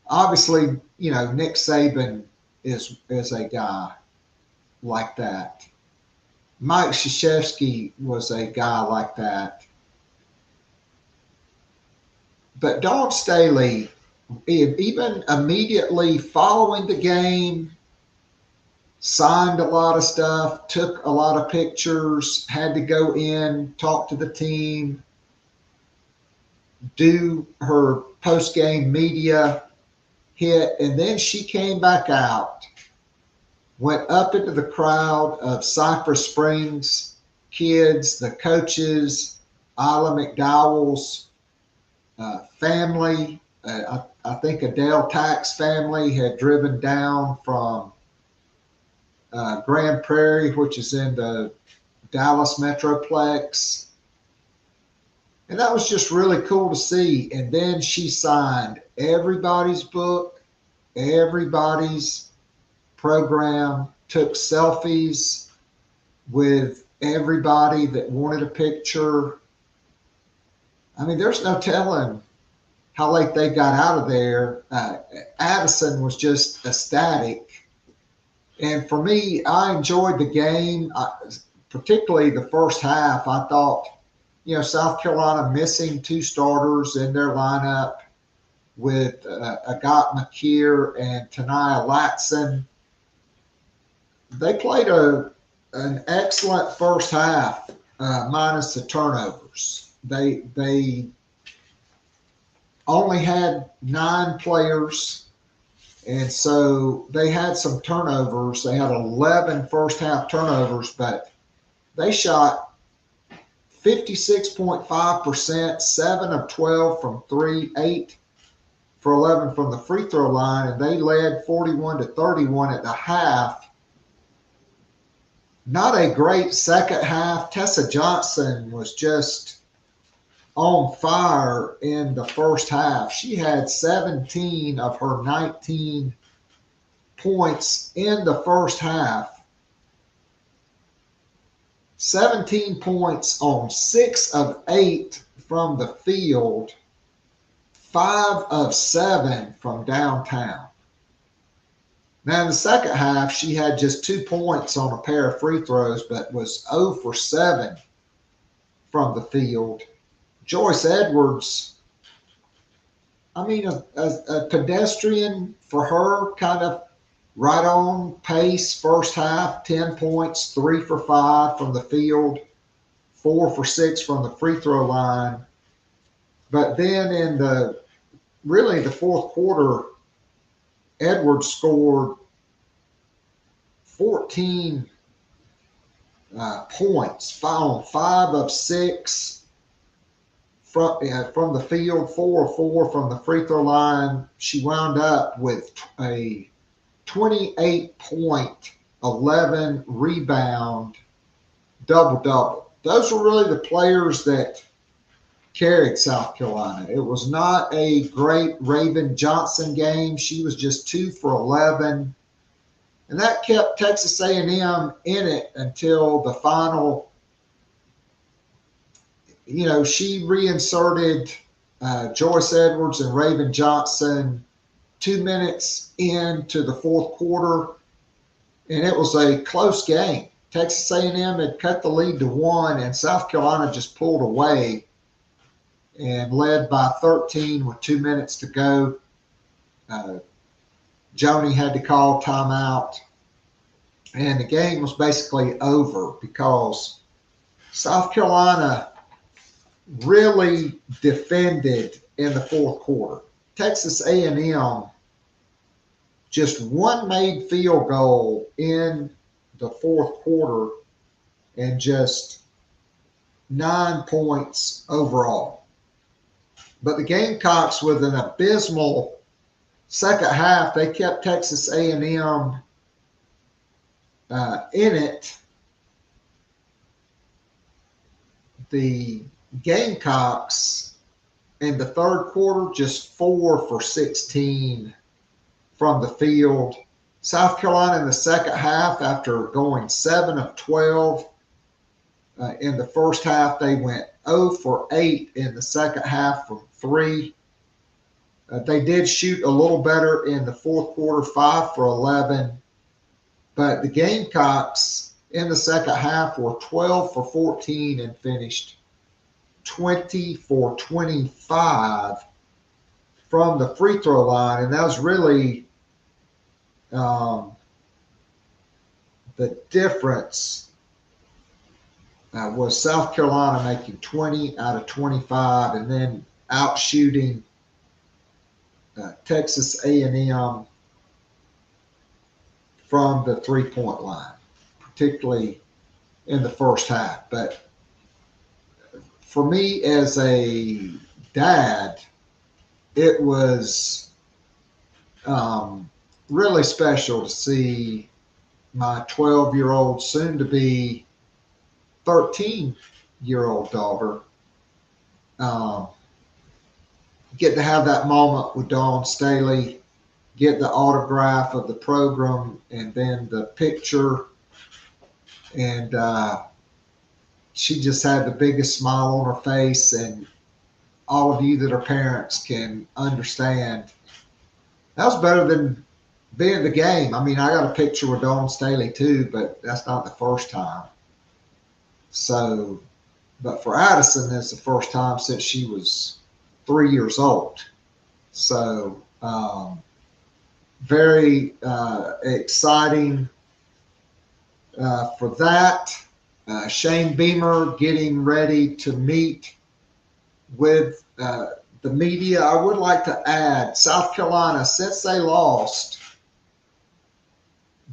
Obviously, you know, Nick Saban is a guy like that. Mike Krzyzewski was a guy like that. But Dawn Staley, even immediately following the game, signed a lot of stuff, took a lot of pictures, had to go in, talk to the team, do her post-game media hit, and then she came back out, went up into the crowd of Cypress Springs kids, the coaches, Isla McDowell's family. I think Adele Tack's family had driven down from Grand Prairie, which is in the Dallas Metroplex. And that was just really cool to see. And then she signed everybody's book, everybody's program, took selfies with everybody that wanted a picture. I mean, there's no telling how late they got out of there. Addison was just ecstatic. And for me, I enjoyed the game, particularly the first half. I thought, you know, South Carolina missing 2 starters in their lineup with Agat McKeer and Tania Latson. They played an excellent first half, minus the turnovers. They only had 9 players, and so they had some turnovers. They had 11 first half turnovers, but they shot 56.5%, 7 of 12 from 3, 8 for 11 from the free throw line, and they led 41-31 at the half. Not a great second half. Tessa Johnson was just on fire in the first half. She had 17 of her 19 points in the first half. 17 points on 6 of 8 from the field, 5 of 7 from downtown. Now, in the second half, she had just 2 points on a pair of free throws, but was 0 for 7 from the field. Joyce Edwards, I mean, a pedestrian for her, kind of right on pace first half, 10 points, 3 for 5 from the field, 4 for 6 from the free throw line. But then in the fourth quarter, Edwards scored 14 points, 5 of 6 from the field, 4 of 4 from the free throw line. She wound up with a 28-point, 11 rebound, double-double. Those were really the players that carried South Carolina. It was not a great Raven Johnson game. She was just 2 for 11. And that kept Texas A&M in it until the final. You know, she reinserted Joyce Edwards and Raven Johnson 2 minutes into the fourth quarter, and it was a close game. Texas A&M had cut the lead to 1, and South Carolina just pulled away and led by 13 with 2 minutes to go. Joni had to call timeout, and the game was basically over because South Carolina really defended in the fourth quarter. Texas A&M just 1 made field goal in the fourth quarter and just 9 points overall. But the Gamecocks, with an abysmal second half, they kept Texas A&M in it. The Gamecocks in the third quarter, just 4 for 16 from the field. South Carolina in the second half, after going 7 of 12 in the first half, they went 0 for 8 in the second half from 3. They did shoot a little better in the fourth quarter, 5 for 11. But the Gamecocks in the second half were 12 for 14 and finished 20 for 25 from the free throw line. And that was really the difference. Was South Carolina making 20 out of 25 and then out shooting Texas A&M from the three-point line, particularly in the first half. But for me as a dad, it was really special to see my 12-year-old, soon-to-be 13-year-old daughter get to have that moment with Dawn Staley, get the autograph of the program, and then the picture. And she just had the biggest smile on her face. And all of you that are parents can understand that was better than being the game. I mean, I got a picture with Dawn Staley too, but that's not the first time. So, but for Addison, it's the first time since she was 3 years old. So, very exciting for that. Shane Beamer getting ready to meet with the media, I would like to add South Carolina, since they lost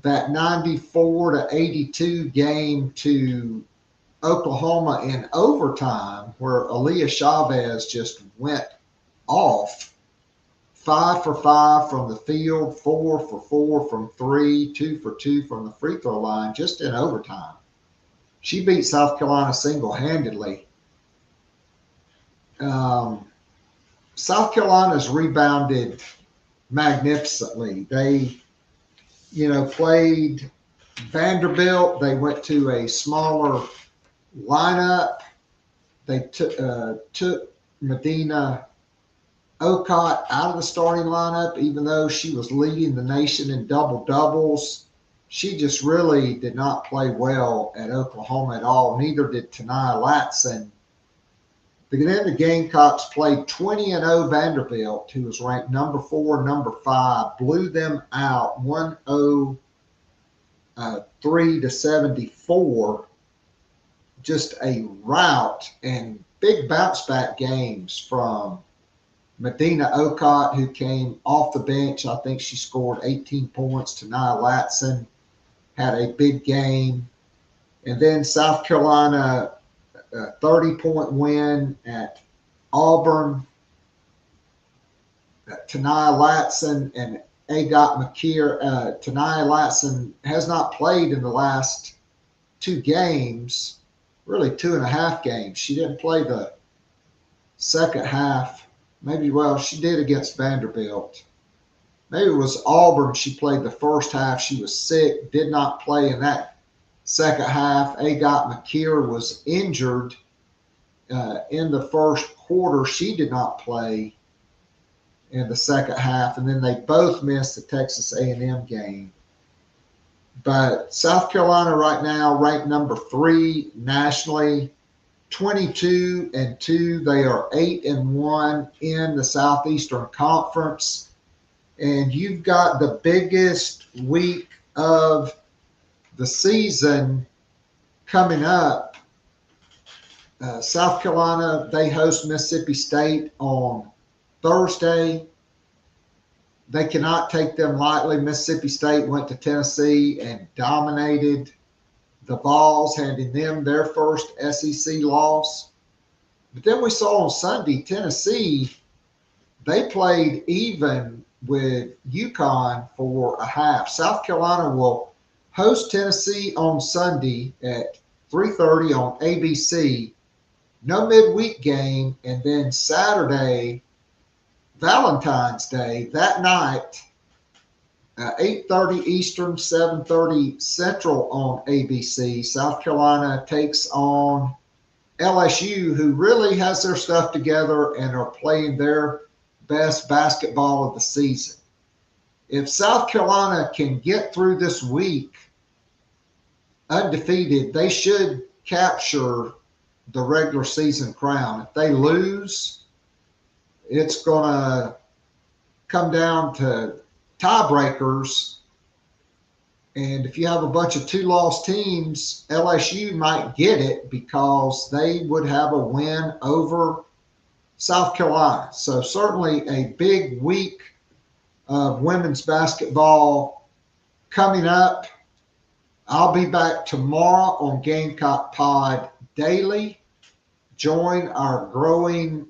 that 94-82 game to Oklahoma in overtime, where Aaliyah Chavez just went off, 5 for 5 from the field, 4 for 4 from 3, 2 for 2 from the free throw line, just in overtime. She beat South Carolina single-handedly. South Carolina's rebounded magnificently. They, played Vanderbilt. They went to a smaller lineup. They took Medina Okot out of the starting lineup, even though she was leading the nation in double-doubles. She just really did not play well at Oklahoma at all. Neither did Tanaya Latson. Then the Gamecocks played 20-0 Vanderbilt, who was ranked number 4, number 5, blew them out 103-74. Just a rout, and big bounce back games from Medina Okot, who came off the bench. I think she scored 18 points. Tanaya Latson had a big game. And then South Carolina, a 30-point win at Auburn. Tanaya Latson and Agot McKeer. Tanaya Latson has not played in the last 2 games, really 2.5 games. She didn't play the second half. She did against Vanderbilt. Maybe it was Auburn. She played the first half. She was sick, did not play in that second half. Agot McKeer was injured in the first quarter. She did not play in the second half, and then they both missed the Texas A&M game. But South Carolina right now ranked number 3 nationally, 22-2. They are 8-1 in the Southeastern Conference, and you've got the biggest week of the season coming up. South Carolina, they host Mississippi State on Thursday. They cannot take them lightly. Mississippi State went to Tennessee and dominated the Vols, handing them their first SEC loss. But then we saw on Sunday, Tennessee, they played even with UConn for a half. South Carolina will host Tennessee on Sunday at 3:30 on ABC. No midweek game. And then Saturday, Valentine's Day, that night, 8:30 Eastern, 7:30 Central on ABC. South Carolina takes on LSU, who really has their stuff together and are playing their best basketball of the season. If South Carolina can get through this week undefeated, they should capture the regular season crown. If they lose, it's going to come down to tiebreakers. And if you have a bunch of 2-loss teams, LSU might get it because they would have a win over South Carolina. So certainly a big week of women's basketball coming up. I'll be back tomorrow on Gamecock Pod Daily. Join our growing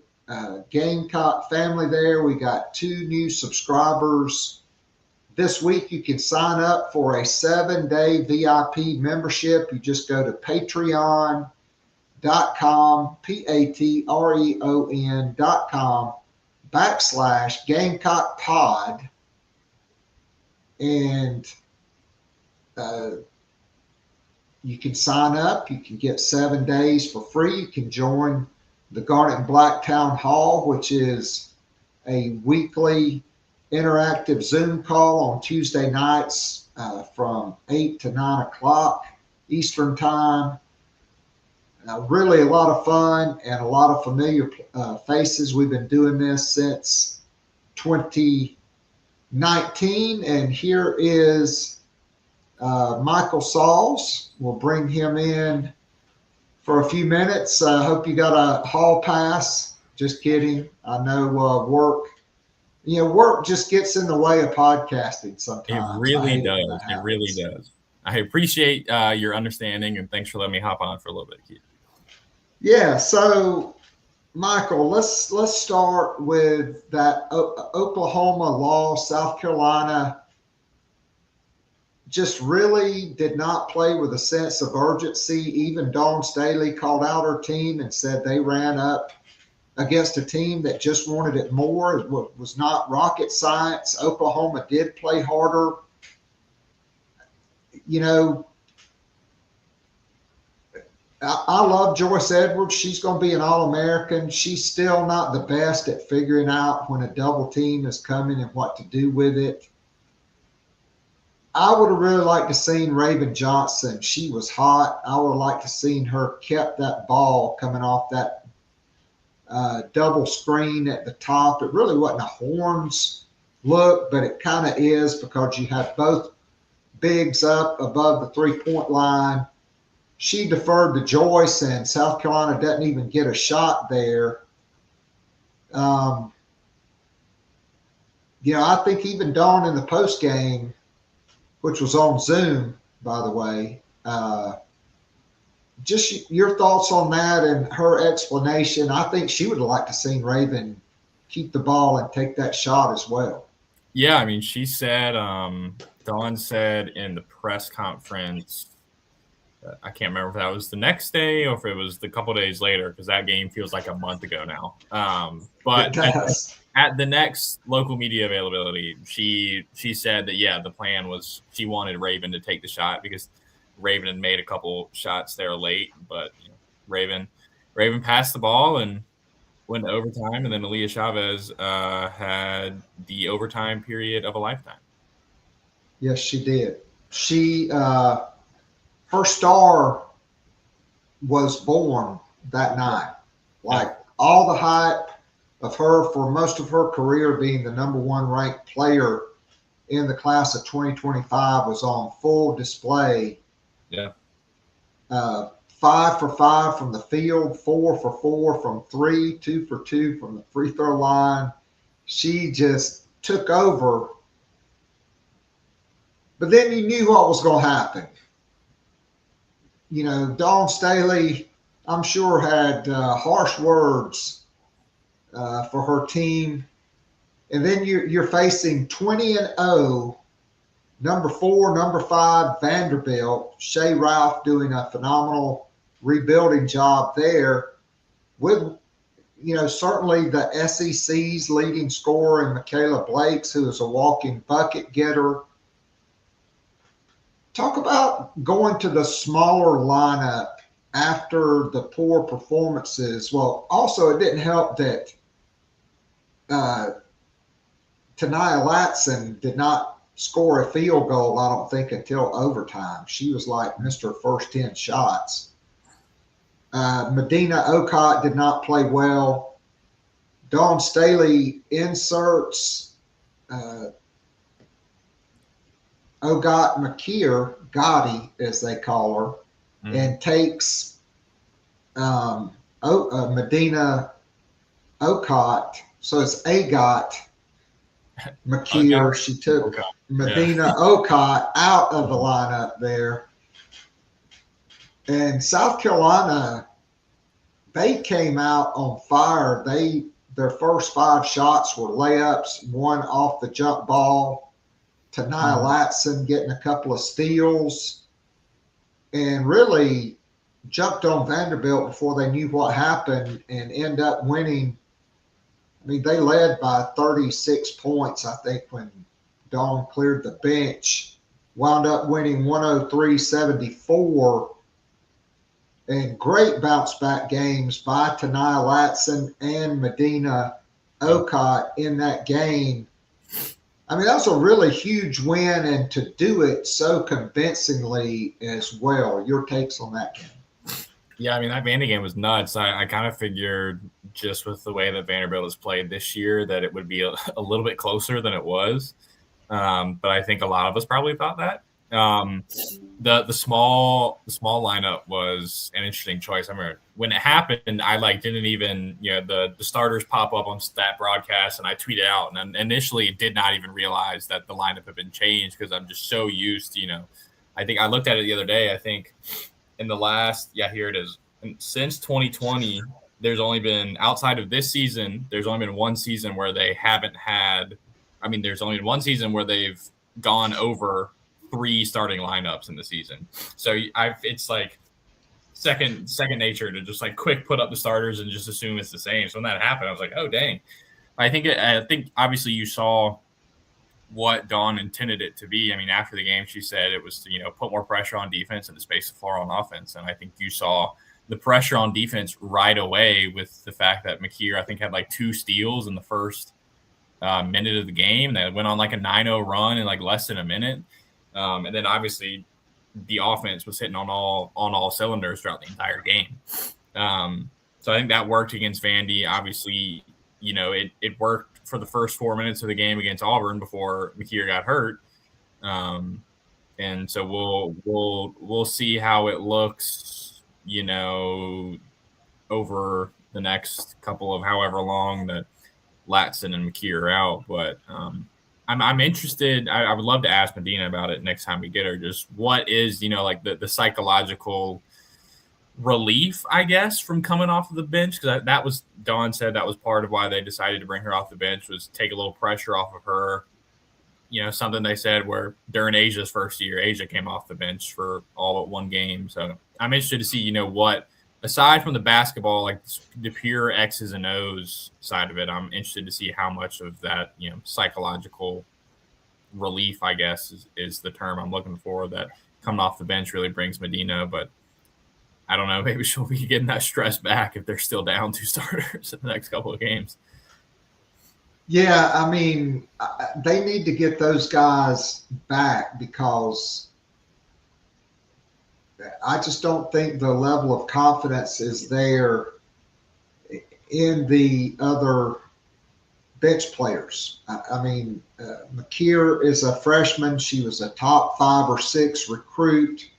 Gamecock family there. We got 2 new subscribers this week. You can sign up for a 7-day VIP membership. You just go to patreon.com, patreon.com/Gamecock Pod. And you can sign up. You can get 7 days for free. You can join the Garnet and Black Town Hall, which is a weekly interactive Zoom call on Tuesday nights from 8 to 9 o'clock Eastern Time. Really a lot of fun and a lot of familiar faces. We've been doing this since 2019, and here is Michael Sauls. We'll bring him in for a few minutes. I hope you got a hall pass. Just kidding. I know work just gets in the way of podcasting sometimes. It really does. It really does. I appreciate your understanding, and thanks for letting me hop on for a little bit, Keith. Yeah. So, Michael, let's start with that Oklahoma loss. South Carolina just really did not play with a sense of urgency. Even Dawn Staley called out her team and said they ran up against a team that just wanted it more. It was not rocket science. Oklahoma did play harder. I love Joyce Edwards. She's going to be an All-American. She's still not the best at figuring out when a double team is coming and what to do with it. I would have really liked to seen Raven Johnson. She was hot. I would have liked to seen her kept that ball coming off that double screen at the top. It really wasn't a horns look, but it kind of is because you have both bigs up above the three-point line. She deferred to Joyce, and South Carolina doesn't even get a shot there. I think even Dawn in the post game, which was on Zoom, by the way, just your thoughts on that and her explanation. I think she would have liked to seen Raven keep the ball and take that shot as well. Yeah, I mean, she said, Dawn said in the press conference, I can't remember if that was the next day or if it was the couple days later, because that game feels like a month ago now. But at the next local media availability, she said that, yeah, the plan was she wanted Raven to take the shot because Raven had made a couple shots there late, but Raven passed the ball and went to overtime, and then Aaliyah Chavez had the overtime period of a lifetime. Yes, she did. Her star was born that night. Like all the hype of her for most of her career being the number one ranked player in the class of 2025 was on full display. Yeah. 5 for 5 from the field, 4 for 4 from 3, 2 for 2 from the free throw line. She just took over. But then you knew what was going to happen. Dawn Staley, I'm sure, had harsh words for her team. And then you're facing 20-0, number 4, number 5, Vanderbilt. Shea Ralph doing a phenomenal rebuilding job there with, certainly the SEC's leading scorer in Michaela Blakes, who is a walking bucket getter. Talk about going to the smaller lineup after the poor performances. Well, also it didn't help that Tania Latson did not score a field goal, I don't think, until overtime. She was like Mr. First 10 shots. Medina Okot did not play well. Dawn Staley inserts Ogot McKeer, Gotti as they call her, and takes Medina Okot. So it's Agot McKeer. She took Medina Okot out of the lineup there. And South Carolina, they came out on fire. Their first 5 shots were layups, one off the jump ball. Tania Latson getting a couple of steals and really jumped on Vanderbilt before they knew what happened and end up winning. I mean, they led by 36 points, I think, when Dawn cleared the bench. Wound up winning 103-74. And great bounce-back games by Tania Latson and Medina Okot in that game. I mean, that was a really huge win, and to do it so convincingly as well. Your takes on that game? Yeah, I mean, that Vandy game was nuts. I kind of figured just with the way that Vanderbilt has played this year that it would be a little bit closer than it was. But I think a lot of us probably thought that. The small lineup was an interesting choice. I remember when it happened, I didn't even, the starters pop up on stat broadcast, and I tweeted out, and initially did not even realize that the lineup had been changed because I'm just so used to, I think I looked at it the other day. I think in the last, here it is. And since 2020, there's only been, outside of this season, there's only been one season where they haven't had, there's only been one season where they've gone over 3 starting lineups in the season. So it's like second nature to just quick put up the starters and just assume it's the same. So when that happened, I was like, oh dang. I think obviously you saw what Dawn intended it to be. After the game, she said it was to, put more pressure on defense and to space the floor on offense. And I think you saw the pressure on defense right away with the fact that McKeer, I think, had 2 steals in the first minute of the game. That went on a 9-0 run in less than a minute. And then obviously the offense was hitting on all cylinders throughout the entire game. So I think that worked against Vandy. Obviously, it worked for the first 4 minutes of the game against Auburn before McKeer got hurt. And so we'll see how it looks, over the next couple of however long that Latson and McKeer are out. But I'm interested. I would love to ask Medina about it next time we get her. Just what is, the psychological relief, I guess, from coming off of the bench? Because that was, Dawn said that was part of why they decided to bring her off the bench, was take a little pressure off of her. Something they said where during Asia's first year, Asia came off the bench for all but one game. So I'm interested to see, what, aside from the basketball, the pure X's and O's side of it, I'm interested to see how much of that, psychological relief, I guess, is the term I'm looking for, that coming off the bench really brings Medina. But I don't know, maybe she'll be getting that stress back if they're still down 2 starters in the next couple of games. Yeah, they need to get those guys back because I just don't think the level of confidence is there in the other bench players. McKeer is a freshman. She was a top 5 or 6 recruit.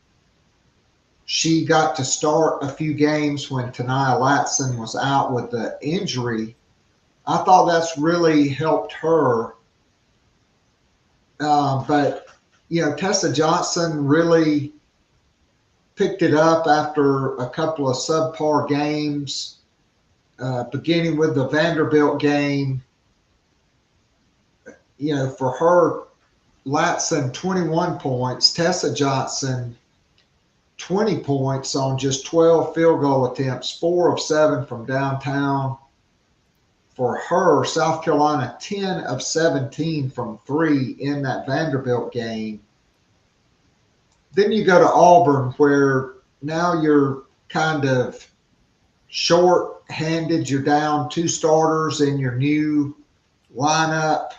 She got to start a few games when Tanaya Latson was out with the injury. I thought that's really helped her. But Tessa Johnson really picked it up after a couple of subpar games, beginning with the Vanderbilt game. For her, Latson 21 points, Tessa Johnson 20 points on just 12 field goal attempts, 4 of 7 from downtown. For her, South Carolina 10 of 17 from 3 in that Vanderbilt game. Then you go to Auburn, where now you're kind of short-handed. You're down 2 starters in your new lineup.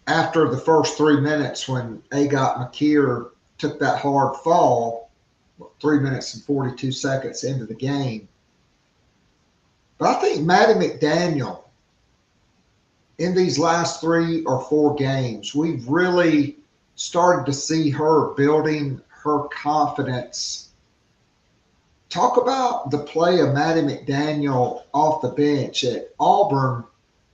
After the first 3 minutes, when Agot McKeer took that hard fall, 3 minutes and 42 seconds into the game. But I think Maddie McDaniel, in these last 3 or 4 games, we've really started to see her building her confidence. Talk about the play of Maddie McDaniel off the bench at Auburn,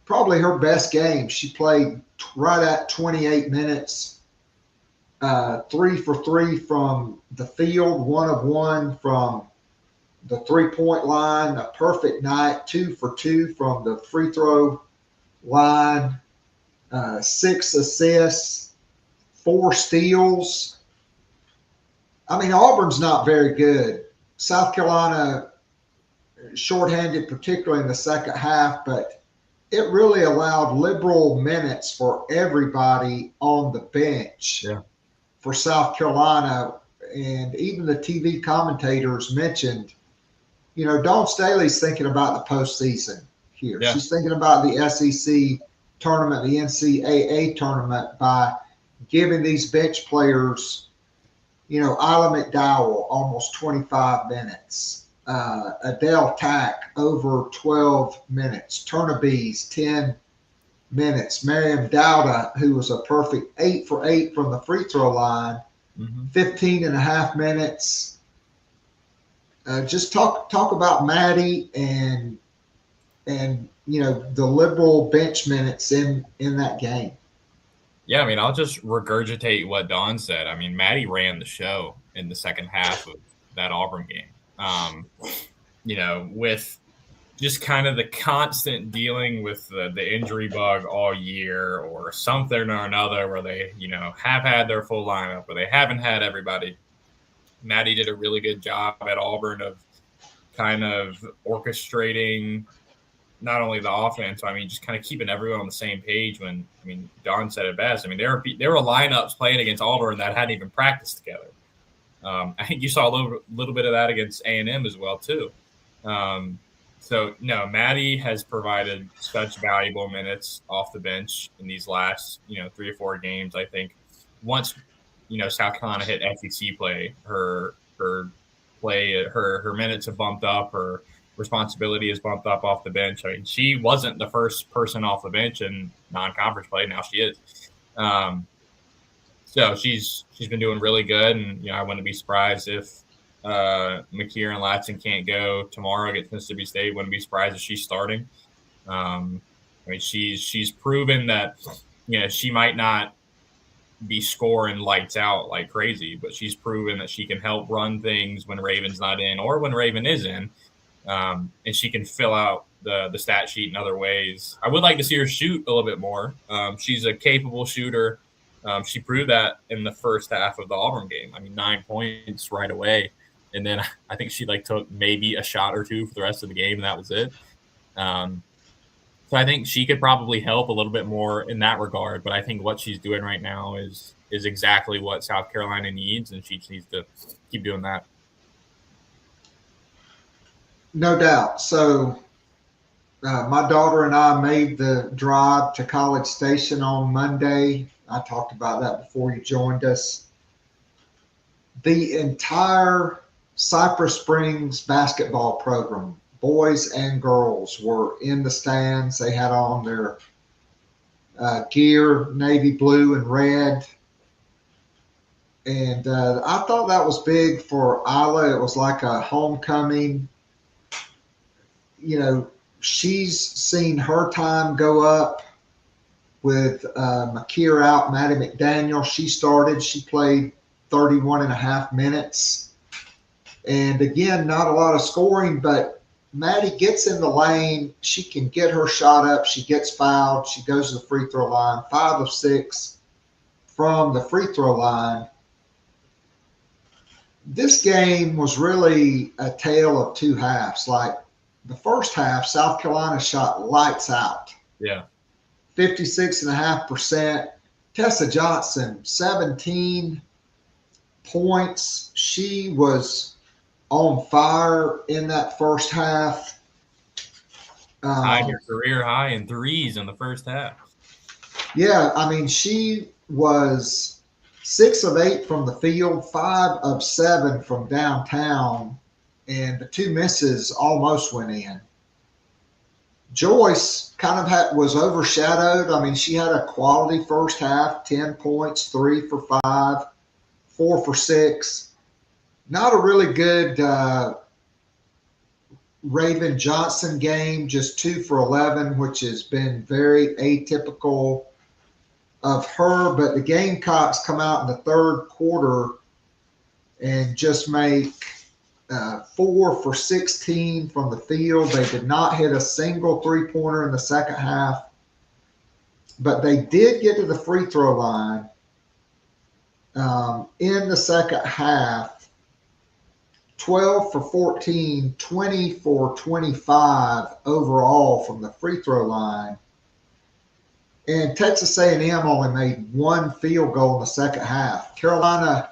probably her best game. She played right at 28 minutes, 3 for 3 from the field, 1 of 1 from the 3-point line, a perfect night, 2 for 2 from the free throw line, 6 assists, 4 steals. Auburn's not very good. South Carolina shorthanded, particularly in the second half, but it really allowed liberal minutes for everybody on the bench for South Carolina. And even the TV commentators mentioned, Dawn Staley's thinking about the postseason here. Yeah. She's thinking about the SEC tournament, the NCAA tournament, by giving these bench players, Isla McDowell, almost 25 minutes. Adele Tack, over 12 minutes. Turnabees, 10 minutes. Miriam Dowda, who was a perfect 8 for 8 from the free throw line, 15 and a half minutes. Just talk about Maddie and the liberal bench minutes in that game. Yeah, I mean, I'll just regurgitate what Don said. I mean, Maddie ran the show in the second half of that Auburn game. With just kind of the constant dealing with the injury bug all year or something or another where they, have had their full lineup or they haven't had everybody. Maddie did a really good job at Auburn of kind of orchestrating not only the offense, just kind of keeping everyone on the same page when, Don said it best. There were lineups playing against Auburn that hadn't even practiced together. I think you saw a little bit of that against A&M as well, too. Maddie has provided such valuable minutes off the bench in these last, 3 or 4 games. I think once, South Carolina hit SEC play, her minutes have bumped up, her responsibility is bumped up off the bench. She wasn't the first person off the bench in non-conference play. Now she is. So she's been doing really good, and I wouldn't be surprised if McKeer and Latson can't go tomorrow against Mississippi State. Wouldn't be surprised if she's starting. She's proven that she might not be scoring lights out like crazy, but she's proven that she can help run things when Raven's not in or when Raven is in. And she can fill out the stat sheet in other ways. I would like to see her shoot a little bit more. She's a capable shooter. She proved that in the first half of the Auburn game. 9 points right away. And then I think she took maybe a shot or two for the rest of the game, and that was it. So I think she could probably help a little bit more in that regard. But I think what she's doing right now is exactly what South Carolina needs, and she needs to keep doing that. No doubt. So my daughter and I made the drive to College Station on Monday. I talked about that before you joined us. The entire Cypress Springs basketball program, boys and girls, were in the stands. They had on their gear, navy blue and red. And I thought that was big for Isla. It was like a homecoming. She's seen her time go up with McKeer out, Maddie McDaniel. She started. She played 31 and a half minutes. And, again, not a lot of scoring, but Maddie gets in the lane. She can get her shot up. She gets fouled. She goes to the free throw line, 5 of 6 from the free throw line. This game was really a tale of two halves. The first half, South Carolina shot lights out. Yeah. 56.5%. Tessa Johnson, 17 points. She was on fire in that first half. Her career high in threes in the first half. Yeah, she was 6 of 8 from the field, 5 of 7 from downtown. And the 2 misses almost went in. Joyce kind of was overshadowed. She had a quality first half, 10 points, 3 for 5, 4 for 6. Not a really good Raven Johnson game, just 2 for 11, which has been very atypical of her. But the Gamecocks come out in the third quarter and just make 4 for 16 from the field. They did not hit a single three-pointer in the second half, but they did get to the free throw line in the second half. 12 for 14, 20 for 25 overall from the free throw line. And Texas A&M only made 1 field goal in the second half. Carolina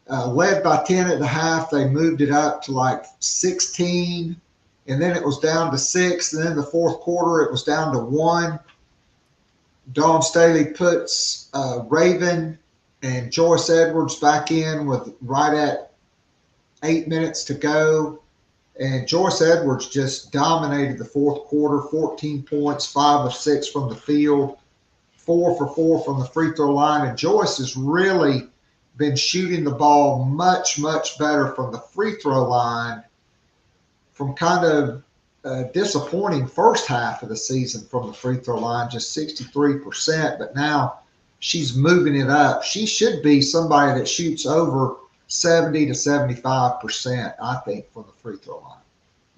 led by 10 at the half. They moved it up to 16, and then it was down to 6. And then in the fourth quarter, it was down to 1. Dawn Staley puts Raven and Joyce Edwards back in with right at 8 minutes to go. And Joyce Edwards just dominated the fourth quarter, 14 points, 5 of 6 from the field, 4 for 4 from the free throw line. And Joyce has really been shooting the ball much, much better from the free throw line from kind of a disappointing first half of the season from the free throw line, just 63%. But now she's moving it up. She should be somebody that shoots over 70 to 75%, I think, from the free throw line.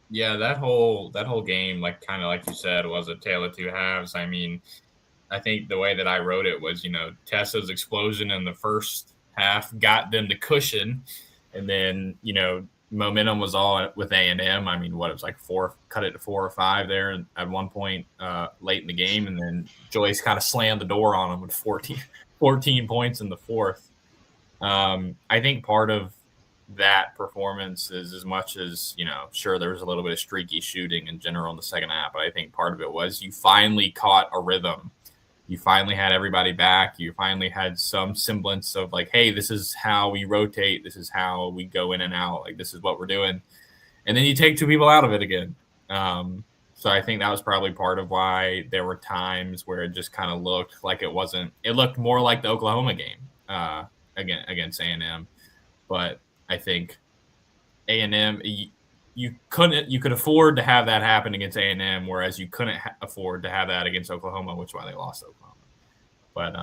Yeah, that whole game, like kind of like you said, was a tale of two halves. I mean, I think the way that I wrote it was, Tessa's explosion in the first half got them to cushion, and then, momentum was all with A&M. I mean, it was like cut it to 4 or 5 there at one point late in the game, and then Joyce kind of slammed the door on them with 14 points in the fourth. I think part of that performance is, as much as, sure, there was a little bit of streaky shooting in general in the second half, but I think part of it was you finally caught a rhythm. You finally had everybody back. You finally had some semblance of like, hey, this is how we rotate. This is how we go in and out. Like, this is what we're doing. And then you take 2 people out of it again. So I think that was probably part of why there were times where it just kind of looked like it looked more like the Oklahoma game against A&M. But I think A&M, you could afford to have that happen against A&M, whereas you couldn't afford to have that against Oklahoma, which is why they lost Oklahoma. But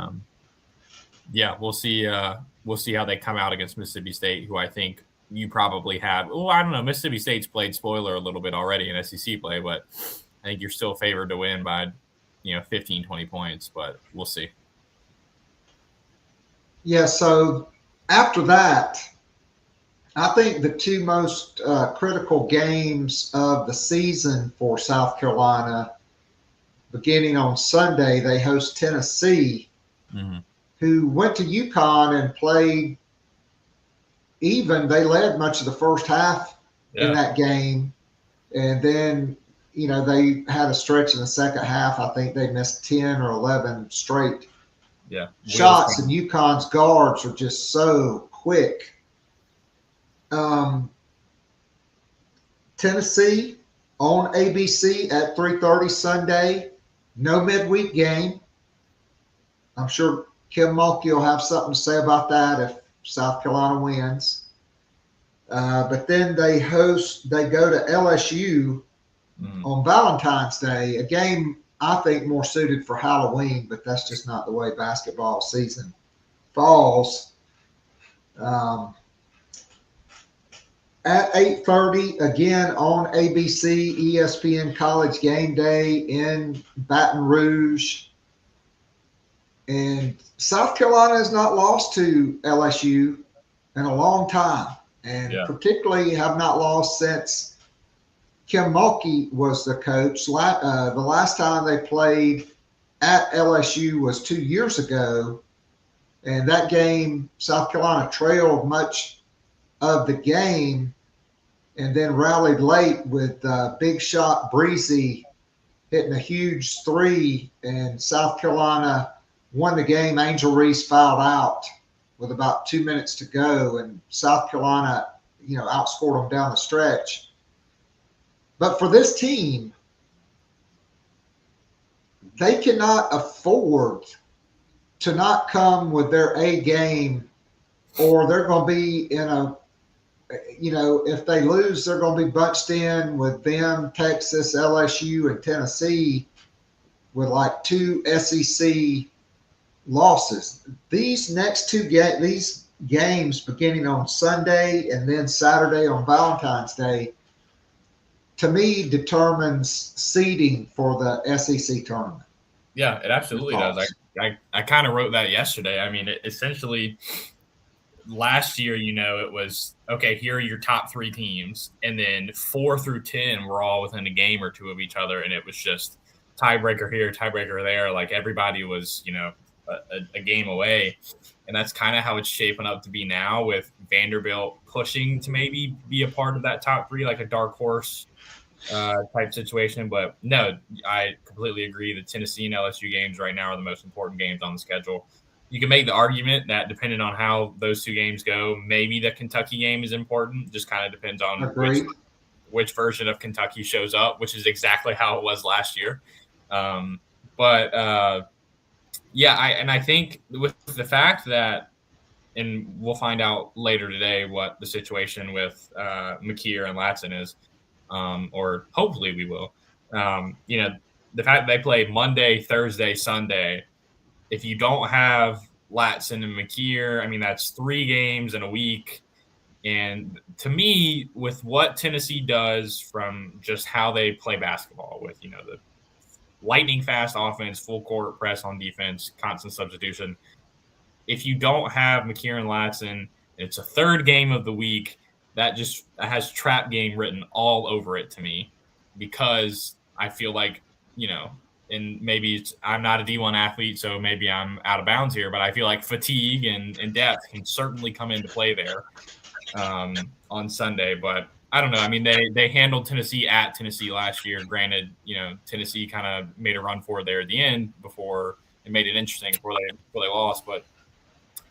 yeah, we'll see how they come out against Mississippi State, who I think you probably have. Well, I don't know. Mississippi State's played spoiler a little bit already in SEC play, but I think you're still favored to win by 15, 20 points. But we'll see. Yeah. So after that, I think the 2 most critical games of the season for South Carolina, beginning on Sunday, they host Tennessee, who went to UConn and played even. They led much of the first half in that game. And then, they had a stretch in the second half. I think they missed 10 or 11 straight shots, and UConn's guards are just so quick. Tennessee on ABC at 3:30 Sunday. No midweek game. I'm sure Kim Mulkey will have something to say about that if South Carolina wins. But then they go to LSU on Valentine's Day, a game I think more suited for Halloween, but that's just not the way basketball season falls. At 8:30, again on ABC, ESPN College Game Day in Baton Rouge. And South Carolina has not lost to LSU in a long time, and particularly have not lost since Kim Mulkey was the coach. The last time they played at LSU was 2 years ago, and that game, South Carolina trailed much of the game and then rallied late with big shot Breezy hitting a huge 3, and South Carolina won the game. Angel Reese fouled out with about 2 minutes to go, and South Carolina, outscored them down the stretch. But for this team, they cannot afford to not come with their A game, or they're going to be in a, if they lose, they're going to be bunched in with them, Texas, LSU, and Tennessee with like 2 SEC losses. These next 2 games beginning on Sunday and then Saturday on Valentine's Day, to me, determines seeding for the SEC tournament. Yeah, it absolutely does. I kind of wrote that yesterday. I mean, essentially last year, it was, okay, here are your top 3 teams, and then 4 through 10 were all within a game or 2 of each other, and it was just tiebreaker here, tiebreaker there. Like, everybody was, a game away, and that's kind of how it's shaping up to be now, with Vanderbilt pushing to maybe be a part of that top 3, like a dark horse type situation. But no, I completely agree. The Tennessee and LSU games right now are the most important games on the schedule. You can make the argument that depending on how those 2 games go, maybe the Kentucky game is important. Just kind of depends on which version of Kentucky shows up, which is exactly how it was last year. I think with the fact that, and we'll find out later today what the situation with McKeer and Latson is, or hopefully we will. The fact that they play Monday, Thursday, Sunday, if you don't have Latson and McKeer, I mean, that's 3 games in a week. And to me, with what Tennessee does from just how they play basketball with, the lightning fast offense, full court press on defense, constant substitution, if you don't have McKeer and Latson, it's a 3rd game of the week, that has trap game written all over it to me, because I feel like, and maybe I'm not a D1 athlete, so maybe I'm out of bounds here, but I feel like fatigue and depth can certainly come into play there on Sunday. But I don't know. I mean, they handled Tennessee at Tennessee last year. Granted, Tennessee kind of made a run for it there at the end before it made it interesting before they lost. But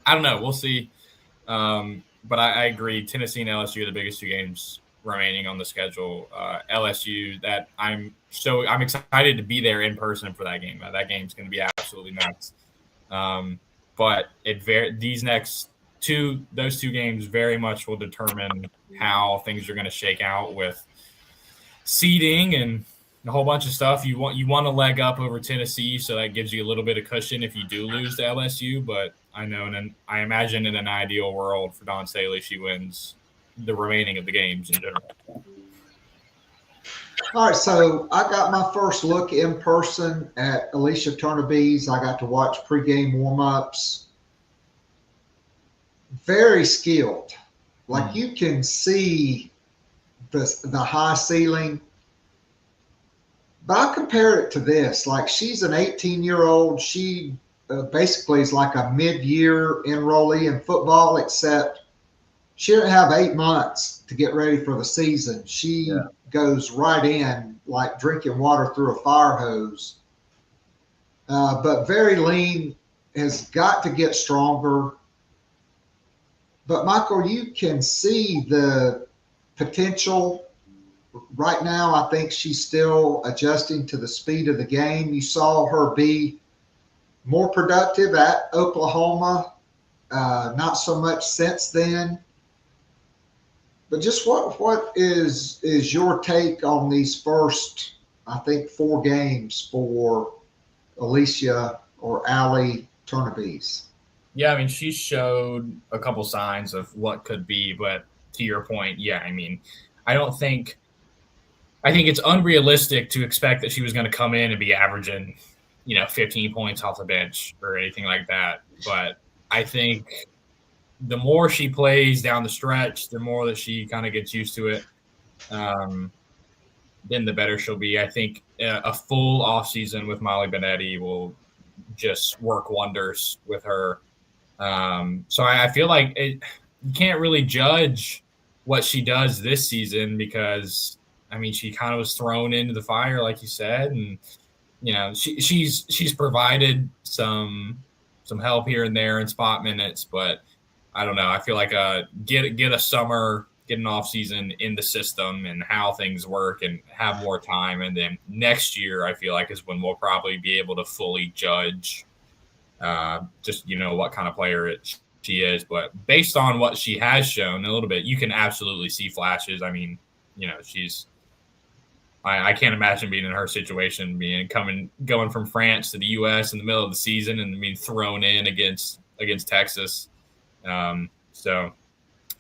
I don't know. We'll see. But I agree. Tennessee and LSU are the biggest 2 games remaining on the schedule. LSU, that I'm excited to be there in person for that game. That game's going to be absolutely nuts. But these next those 2 games very much will determine how things are going to shake out with seeding and a whole bunch of stuff. You want to leg up over Tennessee, so that gives you a little bit of cushion if you do lose to LSU. But I imagine in an ideal world for Dawn Staley, she wins the remaining of the games in general. All right, so I got my first look in person at Alicia Turnerby's. I got to watch pregame warmups. Very skilled. Like you can see the high ceiling. But I compare it to this. Like, she's an 18-year-old. She basically is like a mid-year enrollee in football, except she didn't have 8 months to get ready for the season. She goes right in like drinking water through a fire hose. But very lean, has got to get stronger. But, Michael, you can see the potential. Right now, I think she's still adjusting to the speed of the game. You saw her be more productive at Oklahoma, not so much since then. But just what is your take on these first, I think, 4 games for Alicia or Allie Turnerby's? Yeah, I mean, she showed a couple signs of what could be, but to your point, I mean, I think it's unrealistic to expect that she was going to come in and be averaging, 15 points off the bench or anything like that. But I think the more she plays down the stretch, the more that she kind of gets used to it, then the better she'll be. I think a full offseason with Molly Benetti will just work wonders with her. So I feel like you can't really judge what she does this season because, I mean, she kind of was thrown into the fire, like you said, and she's provided some help here and there in spot minutes, but I don't know. I feel like get a summer, get an off season in the system and how things work and have more time, and then next year I feel like is when we'll probably be able to fully judge just what kind of player she is. But based on what she has shown a little bit, you can absolutely see flashes. I mean, I can't imagine being in her situation, going from France to the U.S. in the middle of the season and being thrown in against Texas. So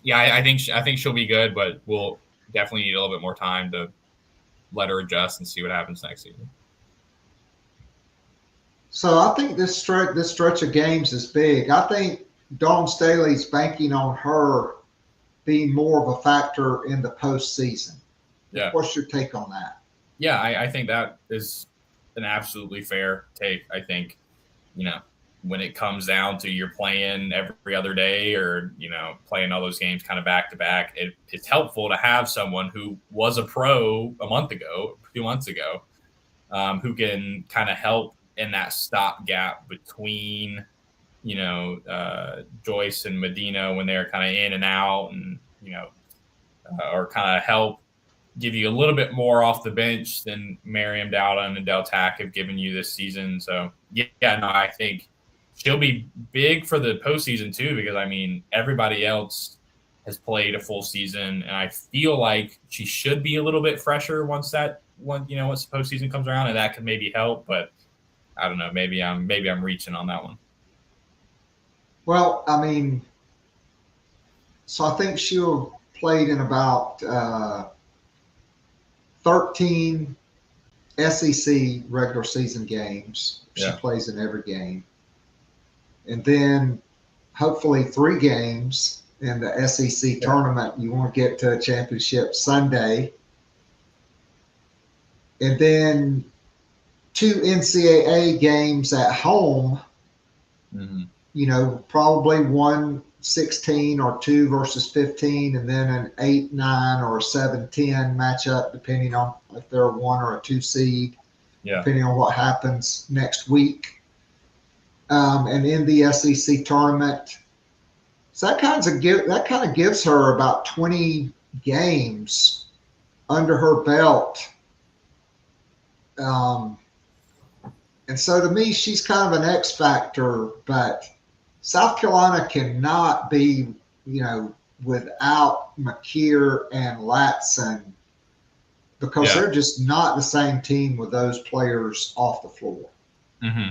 yeah, I think she'll be good, but we'll definitely need a little bit more time to let her adjust and see what happens next season. So I think this stretch of games is big. I think Dawn Staley's banking on her being more of a factor in the postseason. Yeah. What's your take on that? Yeah, I think that is an absolutely fair take. I think, when it comes down to you're playing every other day or, playing all those games kind of back to back, it's helpful to have someone who was a pro 2 months ago, who can kind of help in that stopgap between, Joyce and Medina when they're kind of in and out and, or kind of help give you a little bit more off the bench than Miriam Dowden and Del Tack have given you this season. So, I think she'll be big for the postseason too, because, I mean, everybody else has played a full season, and I feel like she should be a little bit fresher once the postseason comes around, and that could maybe help. But I don't know. Maybe I'm reaching on that one. Well, I mean, so I think she'll played in about 13 SEC regular season games. She plays in every game. And then hopefully 3 games in the SEC tournament. You want to get to a championship Sunday. And then 2 NCAA games at home. Mm-hmm. Probably 1-16 or 2 versus 15, and then an 8-9 or a 7-10 matchup, depending on if they're a 1 or a 2 seed, depending on what happens next week. And in the SEC tournament, so that kind of gives her about 20 games under her belt. And so to me, she's kind of an X factor, but South Carolina cannot be, without McKeer and Latson, because they're just not the same team with those players off the floor. Mm-hmm.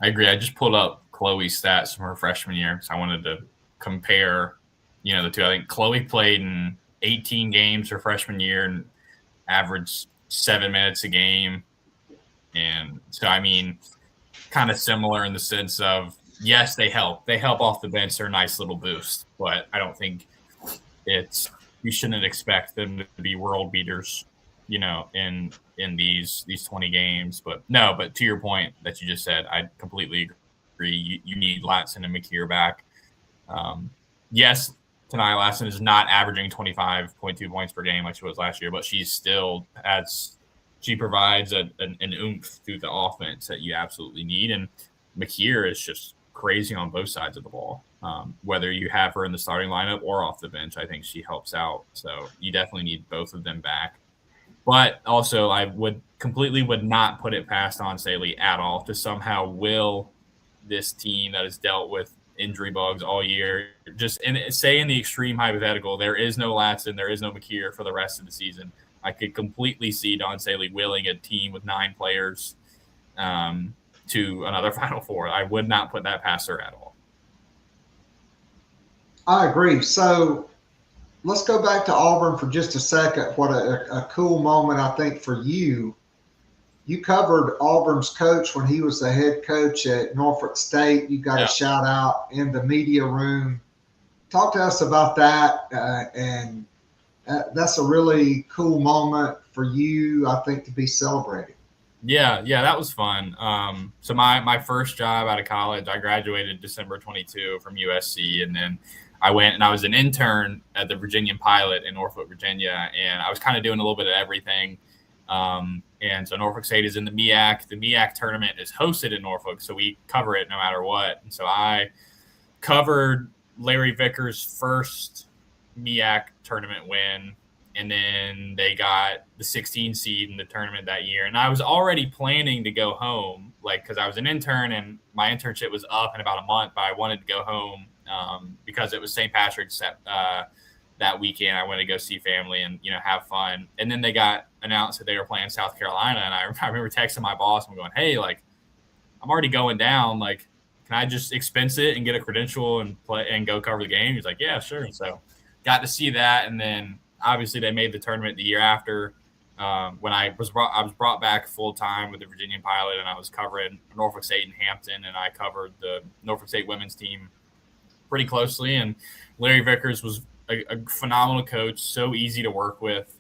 I agree. I just pulled up Chloe's stats from her freshman year because I wanted to compare, the two. I think Chloe played in 18 games her freshman year and averaged 7 minutes a game. And so, I mean, kind of similar in the sense of, yes, they help. They help off the bench. They're a nice little boost. But I don't think you shouldn't expect them to be world beaters, in these 20 games. But to your point that you just said, I completely agree. You need Latson and McKeer back. Yes, Tanai Latson is not averaging 25.2 points per game like she was last year, but she still she provides an oomph through the offense that you absolutely need. And McKeer is just crazy on both sides of the ball. Whether you have her in the starting lineup or off the bench, I think she helps out. So you definitely need both of them back. But also, I would not put it past on Staley at all to somehow will this team that has dealt with injury bugs all year, just say in the extreme hypothetical, there is no Latson, there is no McKeer for the rest of the season. I could completely see Dawn Staley willing a team with 9 players to another Final Four. I would not put that past her at all. I agree. So let's go back to Auburn for just a second. What a cool moment, I think, for you. You covered Auburn's coach when he was the head coach at Norfolk State. You got a shout out in the media room. Talk to us about that. And that's a really cool moment for you, I think, to be celebrated. Yeah, that was fun. So my first job out of college, I graduated December 22 from USC, and then I went and I was an intern at the Virginian Pilot in Norfolk, Virginia, and I was kind of doing a little bit of everything. And so Norfolk State is in the MEAC. The MEAC tournament is hosted in Norfolk, so we cover it no matter what. And so I covered Larry Vickers' first MEAC tournament win, and then they got the 16 seed in the tournament that year. And I was already planning to go home, because I was an intern and my internship was up in about a month, but I wanted to go home because it was St. Patrick's that weekend. I wanted to go see family and, have fun. And then they got announced that they were playing South Carolina. And I remember texting my boss and going, hey, I'm already going down. Can I just expense it and get a credential and play and go cover the game? He's like, yeah, sure. So got to see that. And then obviously they made the tournament the year after when I was brought back full time with the Virginian Pilot, and I was covering Norfolk State and Hampton, and I covered the Norfolk State women's team pretty closely. And Larry Vickers was a phenomenal coach, so easy to work with.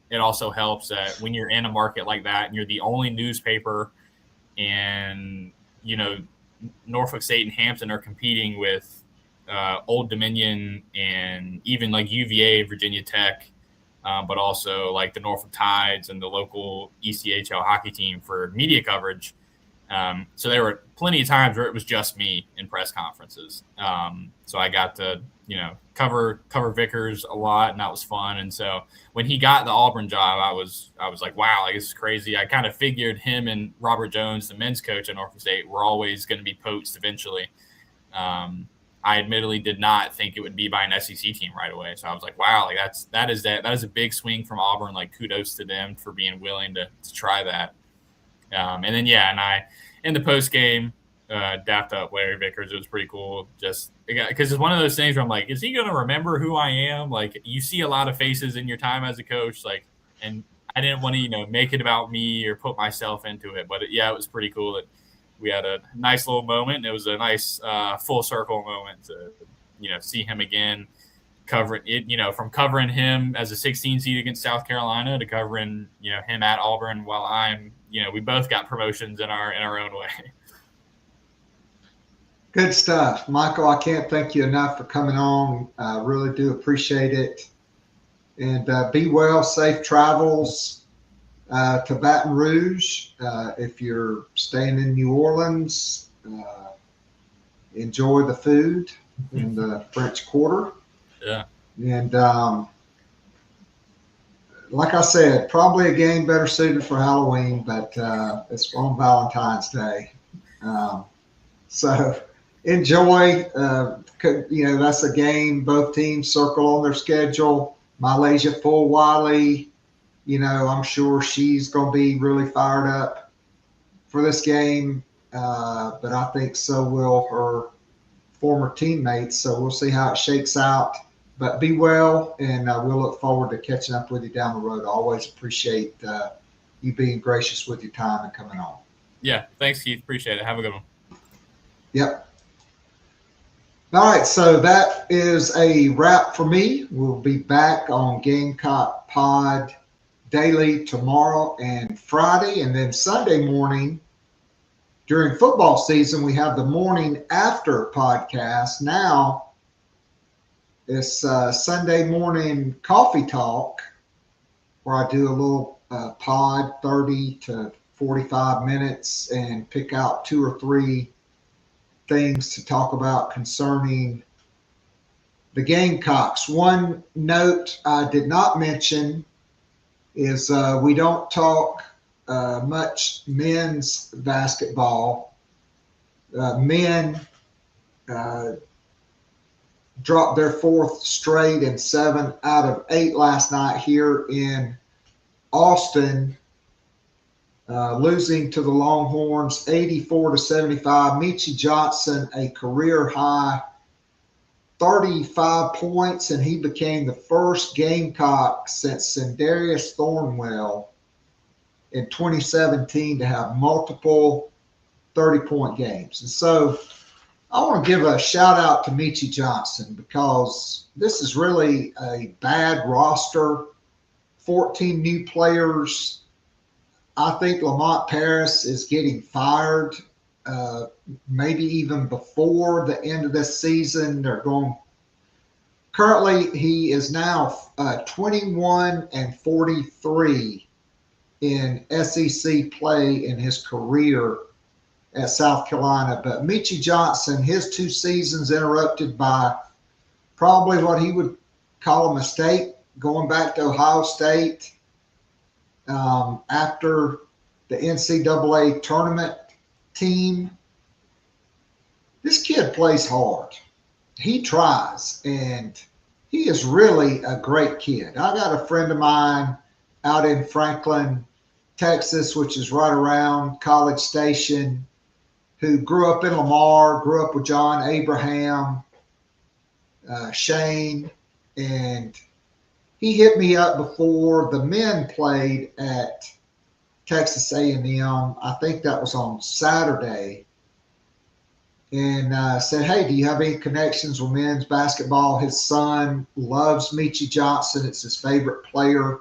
It also helps that when you're in a market like that and you're the only newspaper, and Norfolk State and Hampton are competing with Old Dominion and even UVA, Virginia Tech, but also the Norfolk Tides and the local ECHL hockey team for media coverage. So there were plenty of times where it was just me in press conferences. So I got to, cover Vickers a lot, and that was fun. And so when he got the Auburn job, I was like, wow, this is crazy. I kind of figured him and Robert Jones, the men's coach at Norfolk State, were always going to be poached eventually. I admittedly did not think it would be by an SEC team right away. So I was like, wow, like that is a big swing from Auburn. Like, kudos to them for being willing to try that. And then, and I, in the post game, dapped up Larry Vickers. It was pretty cool. Just because it's one of those things where I'm like, is he going to remember who I am? Like, you see a lot of faces in your time as a coach, like, and I didn't want to, make it about me or put myself into it. But it was pretty cool that we had a nice little moment. And it was a nice full circle moment to, see him again, covering it, from covering him as a 16 seed against South Carolina to covering, him at Auburn while I'm, we both got promotions in our own way. Good stuff. Michael, I can't thank you enough for coming on. I really do appreciate it. And be well, safe travels to Baton Rouge. If you're staying in New Orleans, enjoy the food in the French Quarter. Yeah. And like I said, probably a game better suited for Halloween, but it's on Valentine's Day. So enjoy. That's a game both teams circle on their schedule. Malaysia Full Wiley, I'm sure she's going to be really fired up for this game, but I think so will her former teammates. So we'll see how it shakes out. But be well, and we'll look forward to catching up with you down the road. I always appreciate you being gracious with your time and coming on. Yeah, thanks, Keith. Appreciate it. Have a good one. Yep. All right, so that is a wrap for me. We'll be back on Gamecock Pod daily tomorrow and Friday, and then Sunday morning during football season, we have the morning after podcast. Now, it's Sunday morning coffee talk where I do a little pod, 30 to 45 minutes, and pick out 2 or 3 things to talk about concerning the Gamecocks. One note I did not mention is we don't talk much men's basketball. Men dropped their 4th straight and 7 out of 8 last night here in Austin, losing to the Longhorns 84-75. Meechie Johnson, a career high 35 points, and he became the first Gamecock since Sendarius Thornwell in 2017 to have multiple 30-point games. And so I want to give a shout out to Meechie Johnson because this is really a bad roster, 14 new players. I think Lamont Paris is getting fired, maybe even before the end of this season. Currently, he is now 21-43 in SEC play in his career at South Carolina. But Meechie Johnson, his 2 seasons interrupted by probably what he would call a mistake, going back to Ohio State after the NCAA tournament team. This kid plays hard. He tries, and he is really a great kid. I got a friend of mine out in Franklin, Texas, which is right around College Station, who grew up in Lamar, grew up with John Abraham, Shane, and he hit me up before the men played at Texas A&M. I think that was on Saturday, and said, hey, do you have any connections with men's basketball? His son loves Meechie Johnson. It's his favorite player.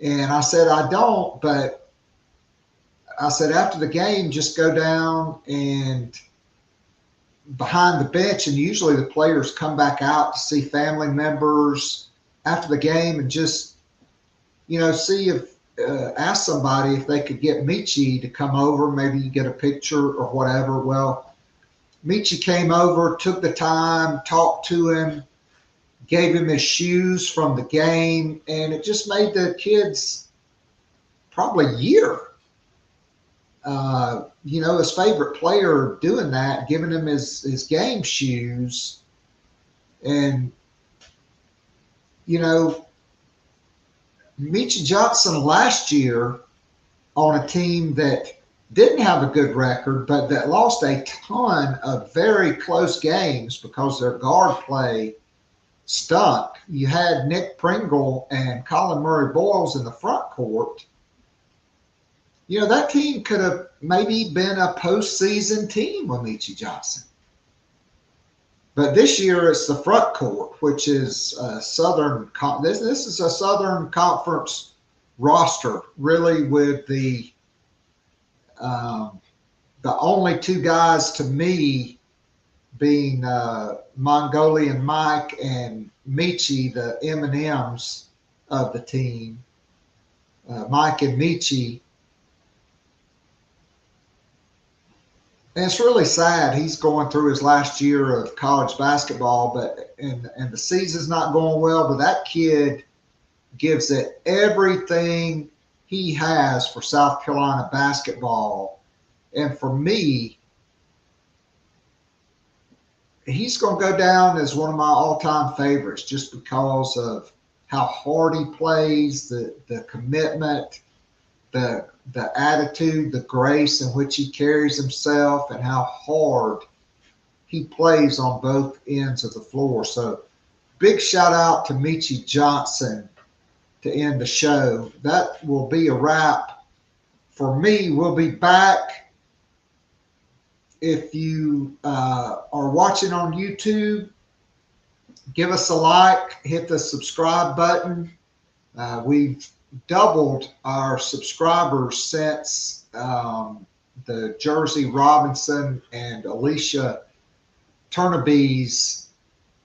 And I said, I don't, but I said, after the game, just go down and behind the bench, and usually the players come back out to see family members after the game and just, see if asked somebody if they could get Michi to come over, maybe you get a picture or whatever. Well, Michi came over, took the time, talked to him, gave him his shoes from the game, and it just made the kids probably year. His favorite player doing that, giving him his game shoes. And, Michi Johnson last year on a team that didn't have a good record, but that lost a ton of very close games because their guard play stunk. You had Nick Pringle and Colin Murray-Boyles in the front court. That team could have maybe been a postseason team with Michi Johnson. But this year it's the front court, which is this is a Southern Conference roster, really, with the only two guys to me being Mongolian Mike and Michi, the M&Ms of the team. Mike and Michi. And it's really sad. He's going through his last year of college basketball, and the season's not going well, but that kid gives it everything he has for South Carolina basketball. And for me, he's going to go down as one of my all-time favorites just because of how hard he plays, the commitment, the attitude, the grace in which he carries himself, and how hard he plays on both ends of the floor. So big shout out to Michi Johnson to end the show. That will be a wrap for me. We'll be back. If you are watching on YouTube, give us a like, hit the subscribe button. We've doubled our subscribers since the Jersey Robinson and Alicia Turnaby's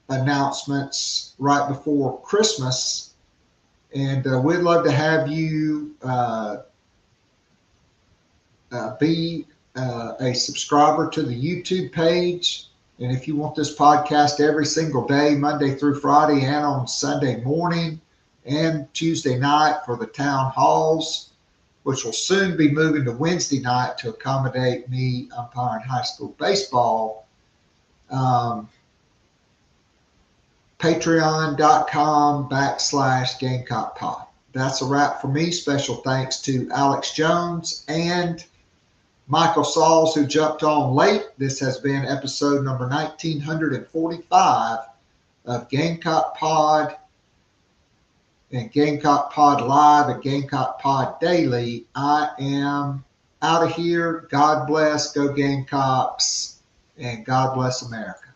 announcements right before Christmas. And we'd love to have you be a subscriber to the YouTube page. And if you want this podcast every single day, Monday through Friday, and on Sunday morning and Tuesday night for the town halls, which will soon be moving to Wednesday night to accommodate me umpiring high school baseball, patreon.com/Gamecock Pod. That's a wrap for me. Special thanks to Alex Jones and Michael Sauls, who jumped on late. This has been episode number 1945 of Gamecock Pod and Gamecock Pod Live and Gamecock Pod Daily. I am out of here. God bless. Go Gamecocks. And God bless America.